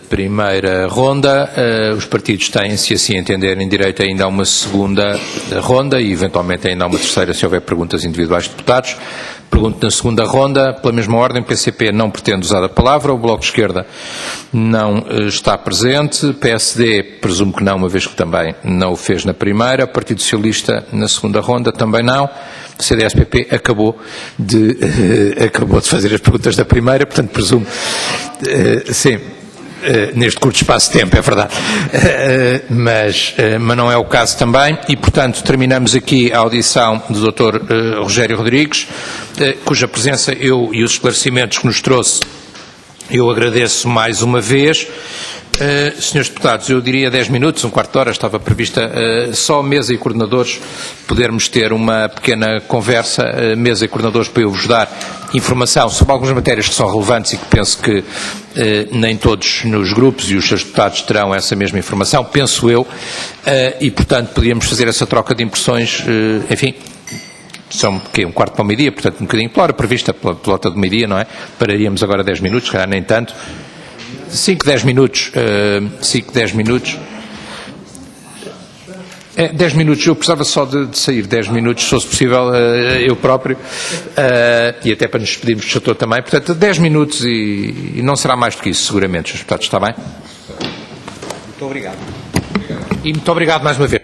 Speaker 1: primeira ronda. Os partidos têm, se assim entenderem, direito ainda a uma segunda ronda e, eventualmente, ainda a uma terceira, se houver perguntas individuais de deputados. Pergunto na segunda ronda, pela mesma ordem, PCP não pretende usar a palavra, o Bloco de Esquerda não está presente, PSD presumo que não, uma vez que também não o fez na primeira, Partido Socialista na segunda ronda também não, CDS-PP acabou de fazer as perguntas da primeira, portanto presumo, sim. Neste curto espaço de tempo, é verdade, mas não é o caso também e, portanto, terminamos aqui a audição do Dr. Rogério Rodrigues, cuja presença e os esclarecimentos que nos trouxe eu agradeço mais uma vez. Senhores deputados, eu diria 10 minutos, um quarto de hora, estava prevista só mesa e coordenadores podermos ter uma pequena conversa, mesa e coordenadores para eu vos dar informação sobre algumas matérias que são relevantes e que penso que nem todos nos grupos e os seus deputados terão essa mesma informação, penso eu, e portanto podíamos fazer essa troca de impressões, enfim, são um quarto para o meio-dia, portanto um bocadinho pela hora prevista, pela volta do meio-dia, não é? Pararíamos agora 10 minutos, se calhar nem tanto. 5, 10 minutos, 10 minutos. 10 minutos, eu precisava só de sair 10 minutos, se fosse possível, eu próprio, e até para nos despedirmos do setor também, portanto 10 minutos e não será mais do que isso, seguramente, os deputados, está bem?
Speaker 4: Muito obrigado.
Speaker 1: E muito obrigado mais uma vez.